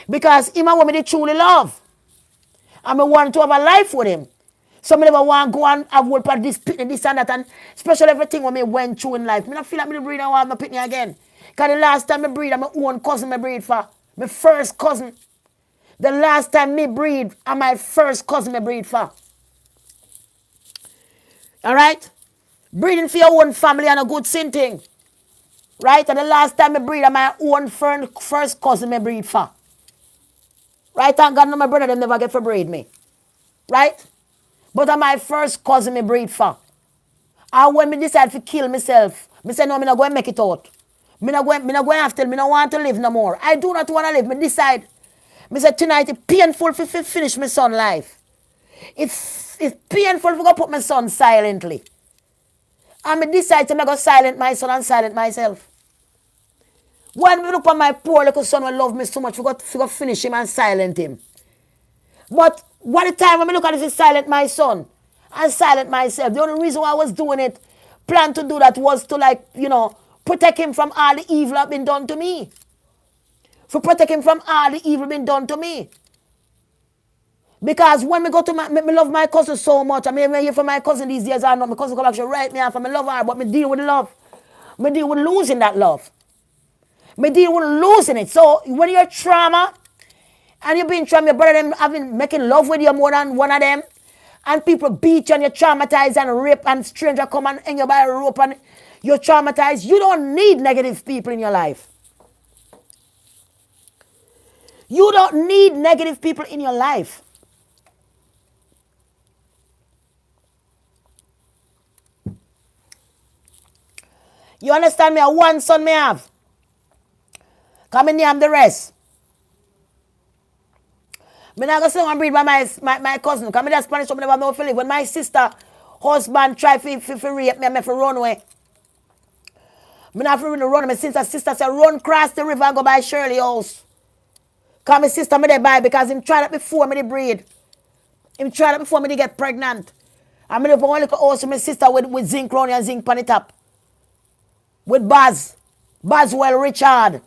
Because him and woman they truly love. And I want to have a life with him. Some never want to go and have work for this pitney, this and that, and special everything when me went through in life. I don't feel like me breed and want my pitney again. Because the last time I breed, I'm my own cousin I breed for. My first cousin. The last time me breed, I'm my first cousin I breed for. Alright? Breeding for your own family and a good sin thing. Right? And the last time I breed, I'm my own first cousin I breed for. Right? Thank God no my brother them never get for breed me. Right? But I'm my first cousin me breed for. And when me decide to kill myself, me say no, me not going to make it out. Me not going after, me not want to live no more. I do not want to live. Me decide. Me say tonight it's painful to finish my son life. It's painful to go put my son silently. And me decide to go silent my son and silent myself. When we look at my poor little son who love me so much, we got to finish him and silent him. But what the time when I look at this is silent my son and silent myself. The only reason why I was doing it, plan to do that was to protect him from all the evil that been done to me. For protect him from all the evil been done to me. Because when me go to me love my cousin so much. I mean, here for my cousin these days, I know my cousin come back, she write me off and I love her, but me deal with the love. Me deal with losing that love. Me deal with losing it. So when you're trauma, and you've been trauma, your brother them having making love with you more than one of them, and people beat you and you're traumatized and rape and stranger come and hang you by a rope and you're traumatized, you don't need negative people in your life. You don't need negative people in your life. You understand me? One son me have. Come in here, I'm the rest. Me not go sit and breed by my cousin. Come in there Spanish, I never know if live. When my sister husband try to rape me, I have to run away. Me not have to run away. Since her sister said, run cross the river and go by Shirley house. Because my sister me they buy because him tried that before me they breed. Him tried that before me they get pregnant. And me live for one little house with my sister with zinc round and zinc on the top. With Baswell Richard.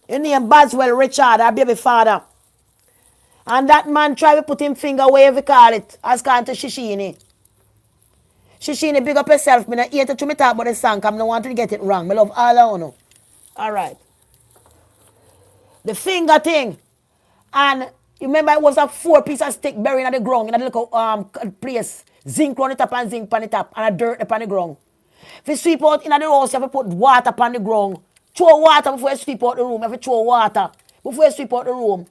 His name Baswell Richard, our baby father. And that man try to put him finger wherever you call it. As called to Shishini. Shishini, big up yourself. I don't hate it to me talk about the song because I don't want to get it wrong. I love all of you. All right. The finger thing. And you remember it was a 4-piece of stick buried in the ground in a little place. Zinc on the top and zinc on the top. And a dirt upon the ground. If you sweep out in the house, you have to put water upon the ground. Throw water before you sweep out the room. You have to throw water before you sweep out the room.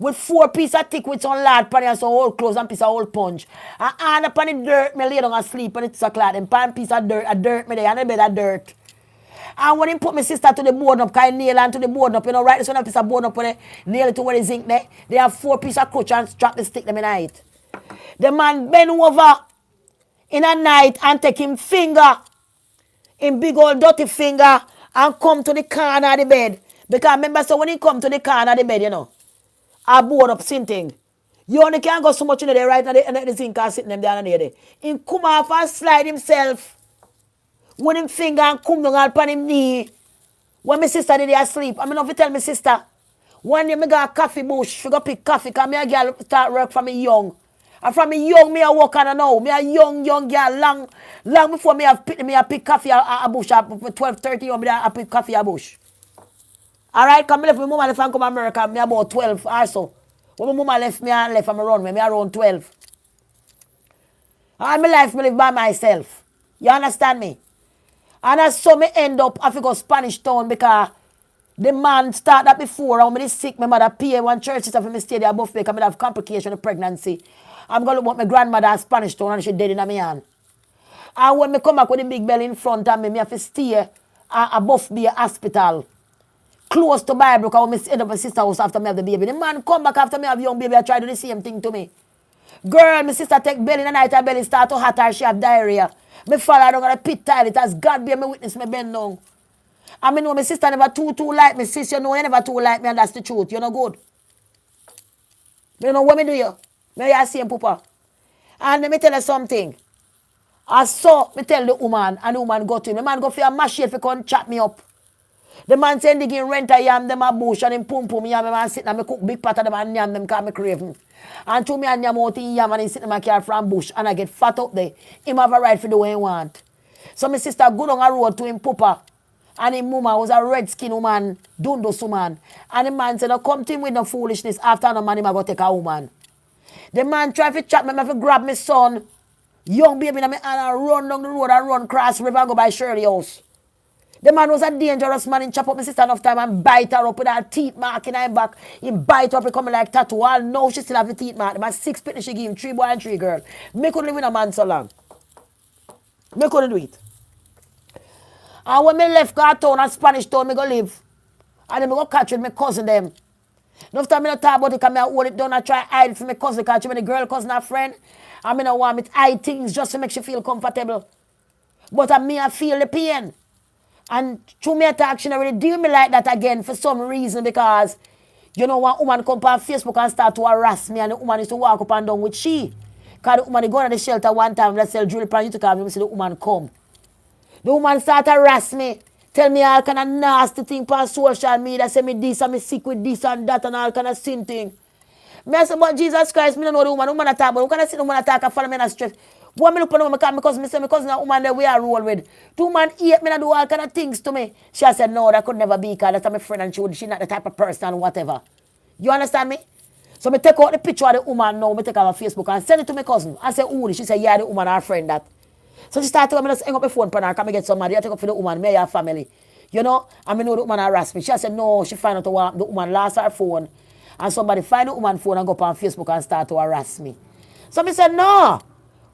With 4 pieces of thick with some lard pan and some old clothes and piece of old punch. And hand upon the dirt, me lay down and sleep and it's a cloth. And pan piece of dirt me there and the bed of dirt. And when he put my sister to the board up, because I nail her to the board up, right, this one a piece of board up when they nail it to where the zinc there. They have 4 pieces of crutch and strap the stick them in it. The man bend over in a night and take him finger, him big old dirty finger, and come to the corner of the bed. Because remember, so when he come to the corner of the bed, I board up sinting. You only can't go so much in there, right? And the zinc are sitting them down there. He come off and slide himself with him finger and come down upon him knee When my sister did asleep, I mean, if you tell my sister, one day me go a coffee bush, she go pick coffee, because me a girl start work from me young. And from me young, me a walk on now. Me a young girl, long before me a pick coffee a bush, 12, 13, me a pick coffee a bush. All right, come left my mama left and come America, me about 12 or so. When my mama left me and left and me run, me around 12. All my life, me live by myself. You understand me? And as so me end up, I go Spanish town because the man start that before. I was sick, my mother pay one church sister for me stay there above me because I have complication of pregnancy. I'm going to look at my grandmother at Spanish town and she dead in my hand. And when me come back with the big belly in front of me, I have to stay above me hospital. Close to Bible because I end up my sister house after me have the baby. The man come back after me have young baby, I try to do the same thing to me. Girl, my sister take belly in the night, her belly start to hot her, she have diarrhea. Me fall down on the pit toilet as God be my witness, me bend down. I mean, know my sister never too like me, sis, you know you never too like me and that's the truth, you know good. You know what me do you? Me you same papa. And let me tell you something. I saw me tell the woman and the woman go to him. The man go for a machine for come chat me up. The man saying they give rent a yam them a bush and him pum yam and sit and me cook big pot of them and yam them cause me craving. And to me and yam out in yam and he sit in my car from bush and I get fat up there. Him have a right for the way he want. So my sister go down a road to him papa. And him mama was a red skin woman, Dundos woman. And the man said, no, come to him with no foolishness. After no man, him go take a woman. The man try to chat me, I to grab my son, young baby, and I run down the road, I run cross river and go by Shirley house. The man was a dangerous man. He chop up my sister enough time and bite her up with her teeth mark in her back. He bite her up, he come like tattoo. All now she still have the teeth mark. The man 6 pitney she give him 3 boy and 3 girl. Me couldn't live with a man so long. Me couldn't do it. And when me left town and Spanish town, me go live. And then me go catch with my cousin them. Enough time me not talk about it because I hold it down and try hide it for my cousin catch me the girl cousin a friend. And me no want me to hide things just to make she feel comfortable. But I feel the pain. And through me attack, she never really deal me like that again for some reason because, you know, one woman come on Facebook and start to harass me and the woman used to walk up and down with she. Because the woman go to the shelter one time, let's sell jewelry pan, you to come and see the woman come. The woman start to harass me, tell me all kind of nasty thing on social media, say me this and me sick with this and that and all kind of sin thing. Me I say, but Jesus Christ, me don't know the woman. The woman attack, but who can I see the woman attack and follow me in a stress? What me look on the woman because me say my cousin a woman that we are roll with. The woman hate me and do all kind of things to me. She said, no, that could never be because that's my friend and she not the type of person and whatever. You understand me? So me take out the picture of the woman now, me take out on Facebook and send it to my cousin. I say, who? She said, yeah, the woman, our friend that. So she started to just hang up my phone for her, come and get somebody. I take up for the woman, me and family. You know, and me know the woman harass me. She said, no, she find out the woman lost her phone. And somebody find the woman phone and go up on Facebook and start to harass me. So me said, no.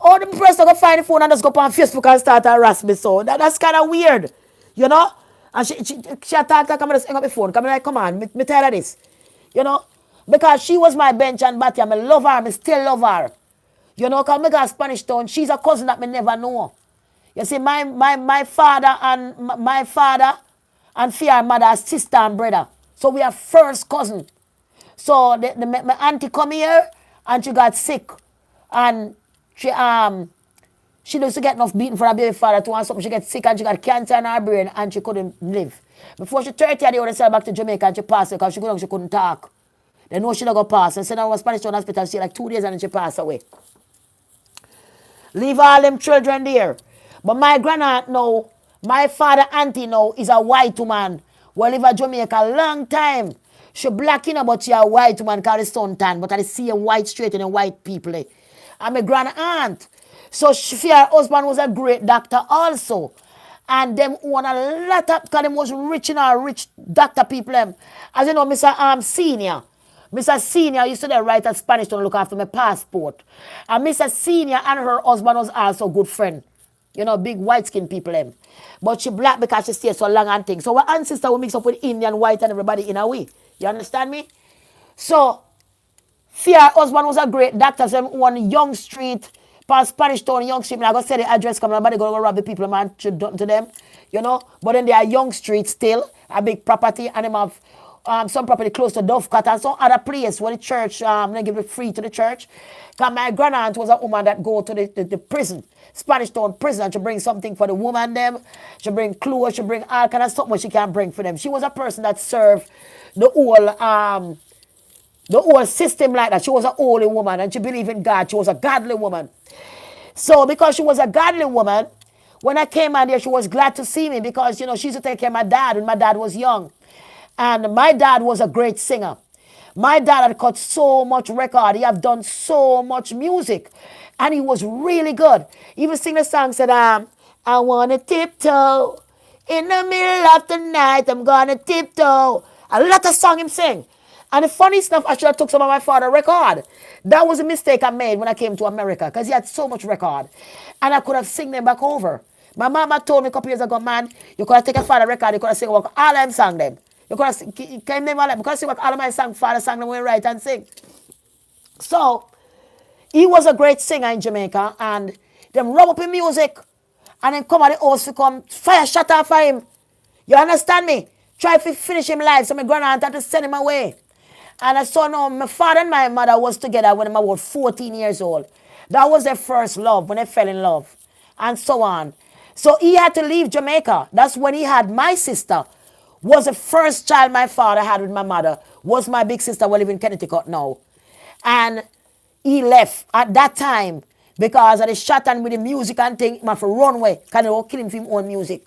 All the person go find the phone and just go up on Facebook and start to harass me. So that's kind of weird. You know? And she attacked her, come and just hang up my phone. Come like, come on, me tell her this. You know? Because she was my bench and batty and I love her, I still love her. You know, because I got Spanish town, she's a cousin that me never know. You see, my father and Fia mother are sister and brother. So we are first cousin. So my auntie come here and she got sick. And she doesn't get enough beating for her baby father to want something. She got sick and she got cancer in her brain and she couldn't live. Before she 30, they would sell back to Jamaica and she passed because she couldn't talk. They know she not going to pass. And so now I was Spanish town hospital, she like 2 days and then she passed away. Leave all them children there. But my grandaunt now, my father auntie now is a white woman who live in Jamaica a long time. She black, you know, but she a white woman called the sun tan. But I see a white straight and a white people. I'm a grandaunt. So her husband was a great doctor also. And them own a lot of, because them was rich in our rich doctor people. As you know, Mr. Senior. Mr. Senior used to write a Spanish to look after my passport. And Mr. Senior and her husband was also a good friend. You know, big white-skinned people. But she black because she stays so long and things. So our ancestor will mix up with Indian, white, and everybody in a way. You understand me? So, Fia husband was a great doctor. So on Young Street, past Spanish Town, Young Street. I go say the address, come nobody go rob the people, man, to them. You know? But then they are Young Street still, a big property, and them have some property close to Dovecat and some other place where the church, they give it free to the church. Because my grandaunt was a woman that go to the prison, Spanish Town prison, and she bring something for the woman them. She bring clothes, she bring all kind of stuff what she can bring for them. She was a person that served the whole system like that. She was a holy woman and she believed in God. She was a godly woman. So because she was a godly woman, when I came out there, she was glad to see me because, she used to take care of my dad when my dad was young. And my dad was a great singer. My dad had cut so much record. He have done so much music. And he was really good. He even sing the song, said, I want to tiptoe. In the middle of the night, I'm going to tiptoe. A lot of song him sing. And the funny stuff, I should have took some of my father's record. That was a mistake I made when I came to America because he had so much record. And I could have sing them back over. My mama told me a couple years ago, man, you could have taken father's record, you could have sing all them sang them. You could have, can you name all them? Because all of my song, father sang them when write and sing. So, he was a great singer in Jamaica and them rub up in music and then come at the house to come fire shut off for him. You understand me? Try to finish him live so my grandaunt had to send him away. And I saw now my father and my mother was together when I was 14 years old. That was their first love, when they fell in love. And so on. So he had to leave Jamaica. That's when he had my sister. Was the first child my father had with my mother. Was my big sister who live in Connecticut now. And he left at that time because of the shot and with the music and thing, he have to run away. Because they were killing him for his own music.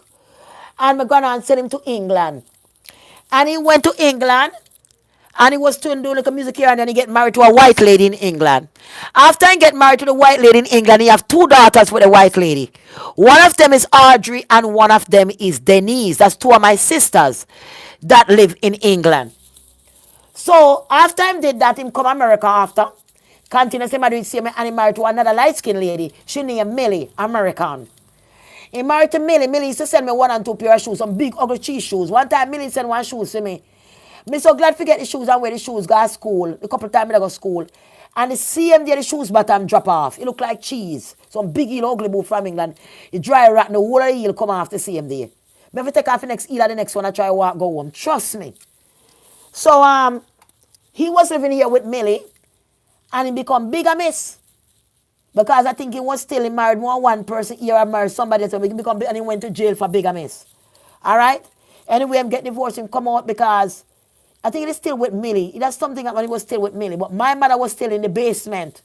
And my grandaunt sent him to England. And he went to England. And he was doing like a music here and then he get married to a white lady in England. After he get married to the white lady in England, he have two daughters with a white lady. One of them is Audrey and one of them is Denise. That's two of my sisters that live in England. So after him did that, him come America after. Continue say married see me and he married to another light-skinned lady. She named Millie, American. He married to Millie. Millie used to send me one and two pair of shoes, some big ugly cheese shoes. One time Millie sent one shoes to me. Me so glad to get the shoes and wear the shoes, go to school. A couple of times I go to school. And the same day the shoes bottom drop off. It look like cheese. Some big heel ugly boot from England. It dry rat and the whole of the heel come off the same day. Me have to take off the next heel and the next one I try to walk go home. Trust me. So he was living here with Millie and he become bigamist. Because I think he was still married more one person here and married somebody else. And he went to jail for bigamist. Alright? Anyway, I'm getting divorced and come out because I think he's still with Millie. He does something when he was still with Millie. But my mother was still in the basement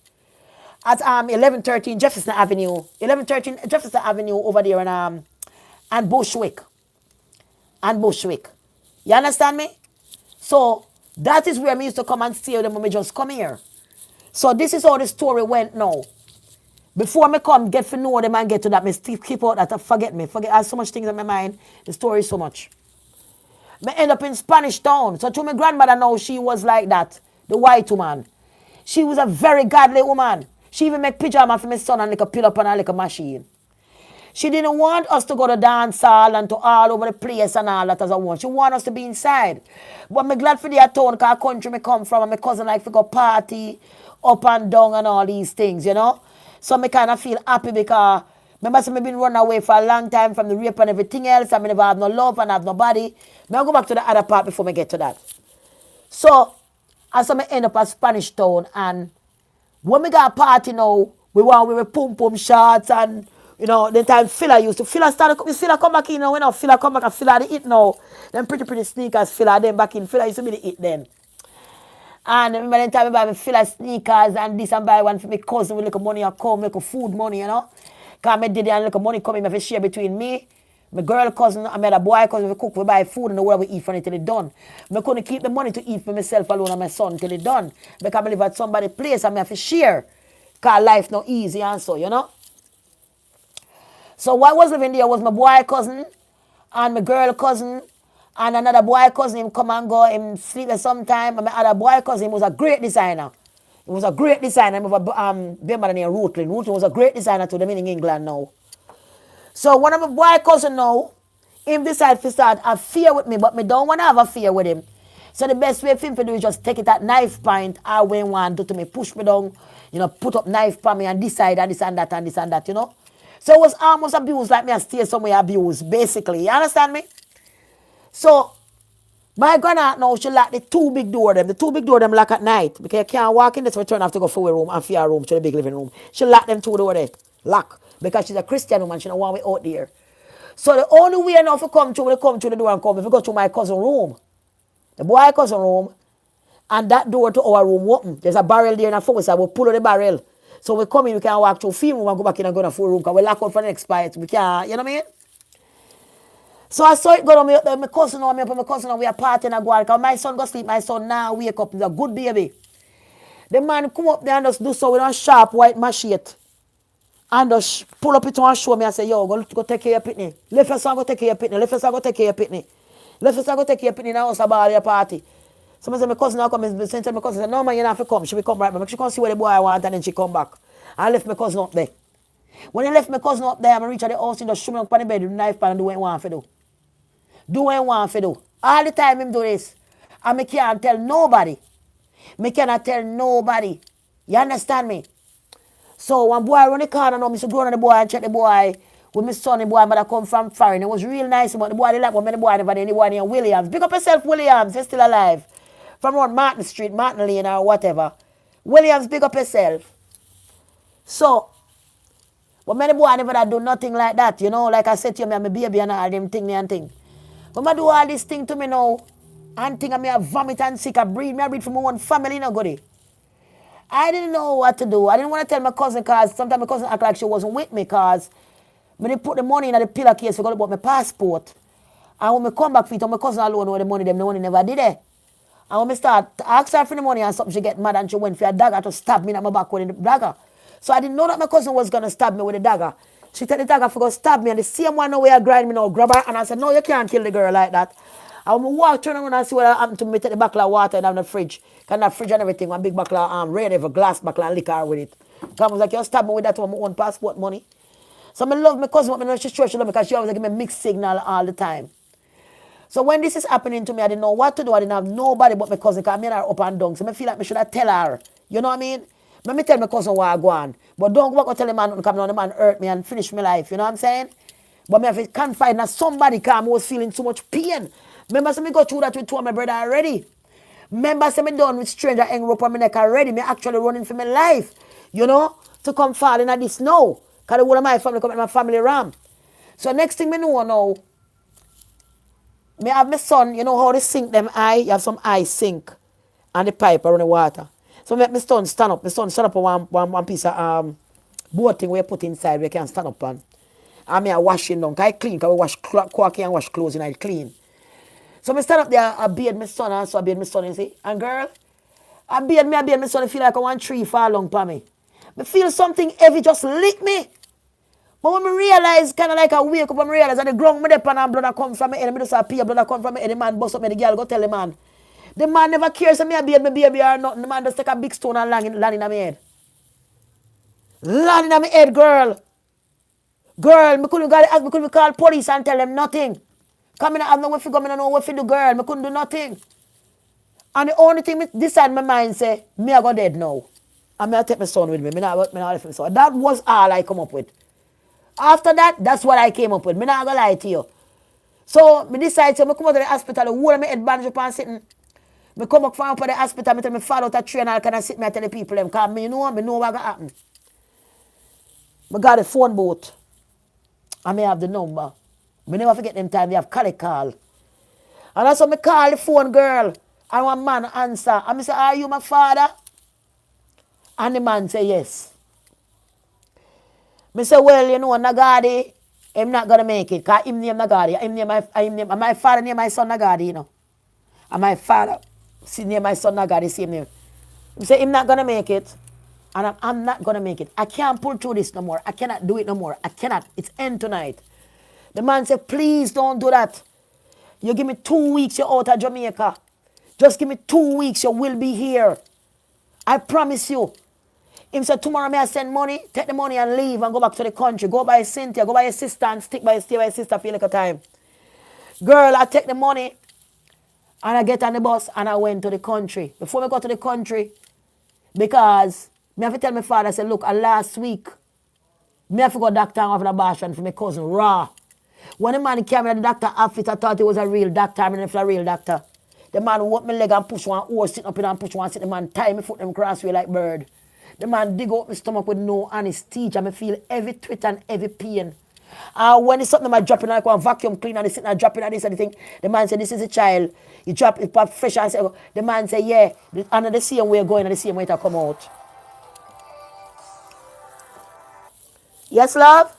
at 1113 Jefferson Avenue. 1113 Jefferson Avenue over there and Bushwick. And Bushwick. You understand me? So that is where I used to come and stay with them when we just come here. So this is how the story went now. Before me come get to know them and get to that, me still keep out that forget me. Forget I have so much things in my mind. The story is so much. Me end up in Spanish Town. So to my grandmother now, she was like that. The white woman. She was a very godly woman. She even make pyjama for my son and like a pillow up and like a machine. She didn't want us to go to dance hall and to all over the place and all that as I want. She want us to be inside. But I'm glad for the town because country me come from and my cousin like to go party up and down and all these things, you know. So I kind of feel happy because remember I've been running away for a long time from the rape and everything else. I never have no love and have nobody. I'll go back to the other part before I get to that. So, as I end up at Spanish Town and when we got a party now, we want with pum shots and the time Fila used to Fila come back in now, Fila come back and Fila the eat now. Them pretty sneakers, Fila them back in. Fila used to be the eat then. And remember the time I buy me Fila sneakers and this and buy one for my cousin with little money or come, little food money, Because I did and little money coming, I have to share between me, my girl cousin, and my other boy cousin, we cook, we buy food and the world we eat for it till it's done. I couldn't keep the money to eat for myself alone and my son till it's done. Because I live at somebody's place and I have to share. Because life not easy and so. So what was living there was my boy cousin and my girl cousin and another boy cousin. Him come and go, him sleep at some time. And my other boy cousin was a great designer. He was a great designer. Remember named Rutland. Rutland was a great designer to them in England now. So one of my boy cousin now, him decide to start a fear with me, but me don't want to have a fear with him. So the best way for him to do is just take it at knife point or when he want to me, push me down, put up knife for me and decide and this and that and this and that, So it was almost abused like me and stay somewhere abused, basically. You understand me? So My grandaunt now, she lock the two big door them. The two big door them lock at night. Because you can't walk in this return have to go for a room and for your room to the big living room. She lock them two door there. Lock. Because she's a Christian woman. She don't want me out there. So the only way now to come through, they come through the door and come if you go to my cousin room. The boy cousin room. And that door to our room open. There's a barrel there in the phone, so we pull out the barrel. So we come in, we can walk through film room and go back in and go to the full room because we lock out for the next part. We can't, you know what I mean? So I saw it go on my cousin and me up and my cousin and we are partying and go on. Because my son go sleep, my son now wake up. He's a good baby. The man come up there and just do so with a sharp white machete. And just pull up it and show me and say, yo, go take care of your pitney. Left your son go take care of your pitney. Left your son go take care of your pitney. Left your son go take care of your pitney in the house about your party. So I said, my cousin now come, my cousin said, no man, you don't have to come. She will come right back. She come see where the boy want and then she come back. I left my cousin up there. When I left my cousin up there, I reach at the house, he just shoot me up on the bed with the knife pan and do what he want to do. Do what he want to do. All the time him do this. And I can't tell nobody. I cannot tell nobody. You understand me? So when boy run the corner now, I go on the boy and check the boy with my son, the boy mother come from foreign. It was real nice, but the boy they like when the boy never did, the boy named Williams. Pick up yourself, Williams, you're still alive. From around Martin Street, Martin Lane or whatever. Williams, pick up yourself. So, but many boy never do nothing like that, you know. Like I said to you, I'm a baby and all them thing and thing. But I do all this thing to me now, and think I may vomit and sick, I breathe from my own family, no goody. I didn't know what to do. I didn't want to tell my cousin because sometimes my cousin act like she wasn't with me because when they put the money in the pillar case, forgot about my passport. And when I come back, my cousin alone know the money, them the money never did it. And when I start to ask her for the money and something, she get mad and she went for a dagger to stab me in my back with the dagger. So I didn't know that my cousin was going to stab me with the dagger. She took the dagger for go stab me and the same one now where grind me now, grab her and I said, no, you can't kill the girl like that. And when I walk, turn around and see what happened to me, take the bottle of water and have the fridge. Can have fridge and everything, one big bottle of rain, a glass bottle and liquor with it. So I was like, you stab me with that with my own passport money. So I love my cousin, but I know she's sure she love me because she always give me mixed signal all the time. So when this is happening to me, I didn't know what to do. I didn't have nobody but my cousin because I made her up and down. So I feel like I should have tell her. You know what I mean? Let me tell my cousin where I go on. But don't go back and tell the man to come down, the man hurt me and finish my life. You know what I'm saying? But I have to confide in somebody because I was feeling so much pain. Remember, so I go through that with two of my brother already. Remember, so I done with stranger hang rope on my neck already. Me actually running for my life. You know? To come fall in this now. Because the whole of my family come in my family ram. So next thing I know now, me have my son, you know how they sink them eye? You have some eye sink and the pipe around the water. So I make my son stand up. My son stand up on one piece of boat thing where you put inside where you can stand up on. And me I wash it down. Because I clean. Because we wash quacky and wash clothes and I clean. So I stand up there, I bathe my son and so I bathe my son, you see. And girl, I bathe my son, I feel like I want tree fall long for me. I feel something heavy just lick me. But when I realize, kind of like I wake up and I realize that the ground me depend and blood come from my head, I just appear, blood come from my head, the man bust up me, the girl go tell the man. The man never cares if me bathe my baby or nothing. The man just take a big stone and land in my head. Land in my head, girl. Girl, me couldn't call police and tell them nothing. Come in, I have no way to go, I don't know what to do, girl. I couldn't do nothing. And the only thing decide my mind say, me I go dead now. And me I take my son with me. Me not left my son. That was all I come up with. After that, that's what I came up with. Me not gonna lie to you. So me decide to come out of the hospital, the whole of my head bandage up and sitting. Me come up from the hospital, me tell me fall out a tree and I can sit me and tell the people them, because me know what gonna happen. Me got a phone booth. And me have the number. Me never forget them time, they have call. And that's when me call the phone girl. And one man answer. And me say, are you my father? And the man say, yes. Me say, well, you know, Nagadi, I'm not going to make it. Because him name Nagadi. And my father name my son Nagadi, you know. And my father name my son Nagadi, same name. Me say, I'm not going to make it. And I'm not going to make it. I can't pull through this no more. I cannot do it no more. I cannot. It's end tonight. The man said, please don't do that. You give me 2 weeks, you're out of Jamaica. Just give me 2 weeks, you will be here. I promise you. Him said, tomorrow may I send money, take the money and leave and go back to the country. Go by Cynthia, go by your sister and stay by your sister for a little time. Girl, I take the money and I get on the bus and I went to the country. Before I got to the country, because me have to tell my father, I said, look, last week, me have to go doctor and have an abortion for my cousin, raw. When the man came in the doctor outfit, I thought he was a real doctor. I mean, if a real doctor. The man walk my leg and push one horse sitting up in and push one sit. The man tie me foot them crossway like bird. The man dig out my stomach with no anesthesia. I feel every twit and every pain. When it's something I drop in like one vacuum cleaner, they sit and drop in and this and the thing. The man said, this is a child. You drop it pop fresh and say, oh. The man say, yeah. And the same way going and the same way to come out. Yes, love?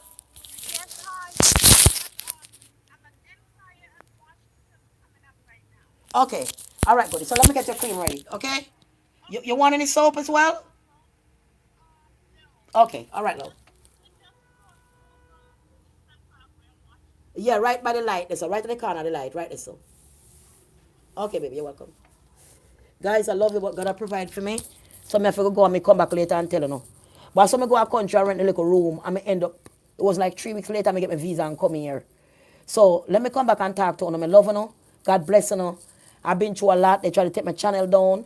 Okay. All right, goody. So let me get your cream ready, okay? You want any soap as well? Okay. All right, love. Yeah, right by the light. There's a right in the corner of the light. Right there, so. Okay, baby, you're welcome. Guys, I love you what God have provide for me. So I have to go and me come back later and tell you no. But so I go a country and rent a little room and I end up, it was like 3 weeks later I get my visa and come here. So let me come back and talk to you. I love you. God bless you. I've been through a lot. They try to take my channel down.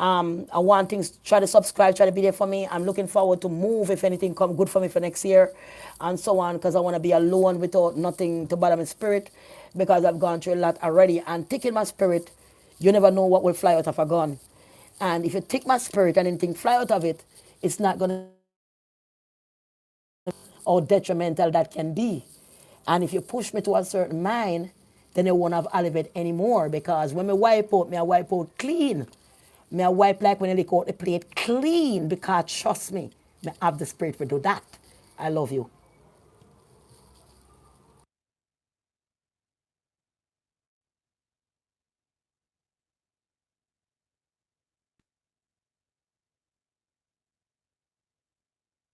I want things, try to subscribe, try to be there for me. I'm looking forward to move if anything come good for me for next year and so on because I want to be alone without nothing to bother my spirit because I've gone through a lot already and taking my spirit, you never know what will fly out of a gun. And if you take my spirit and anything fly out of it, it's not going to how detrimental that can be. And if you push me to a certain mind, then I won't have Olivet anymore because when I wipe out clean. I wipe like when I lick out the plate clean because trust me, I have the spirit to do that. I love you.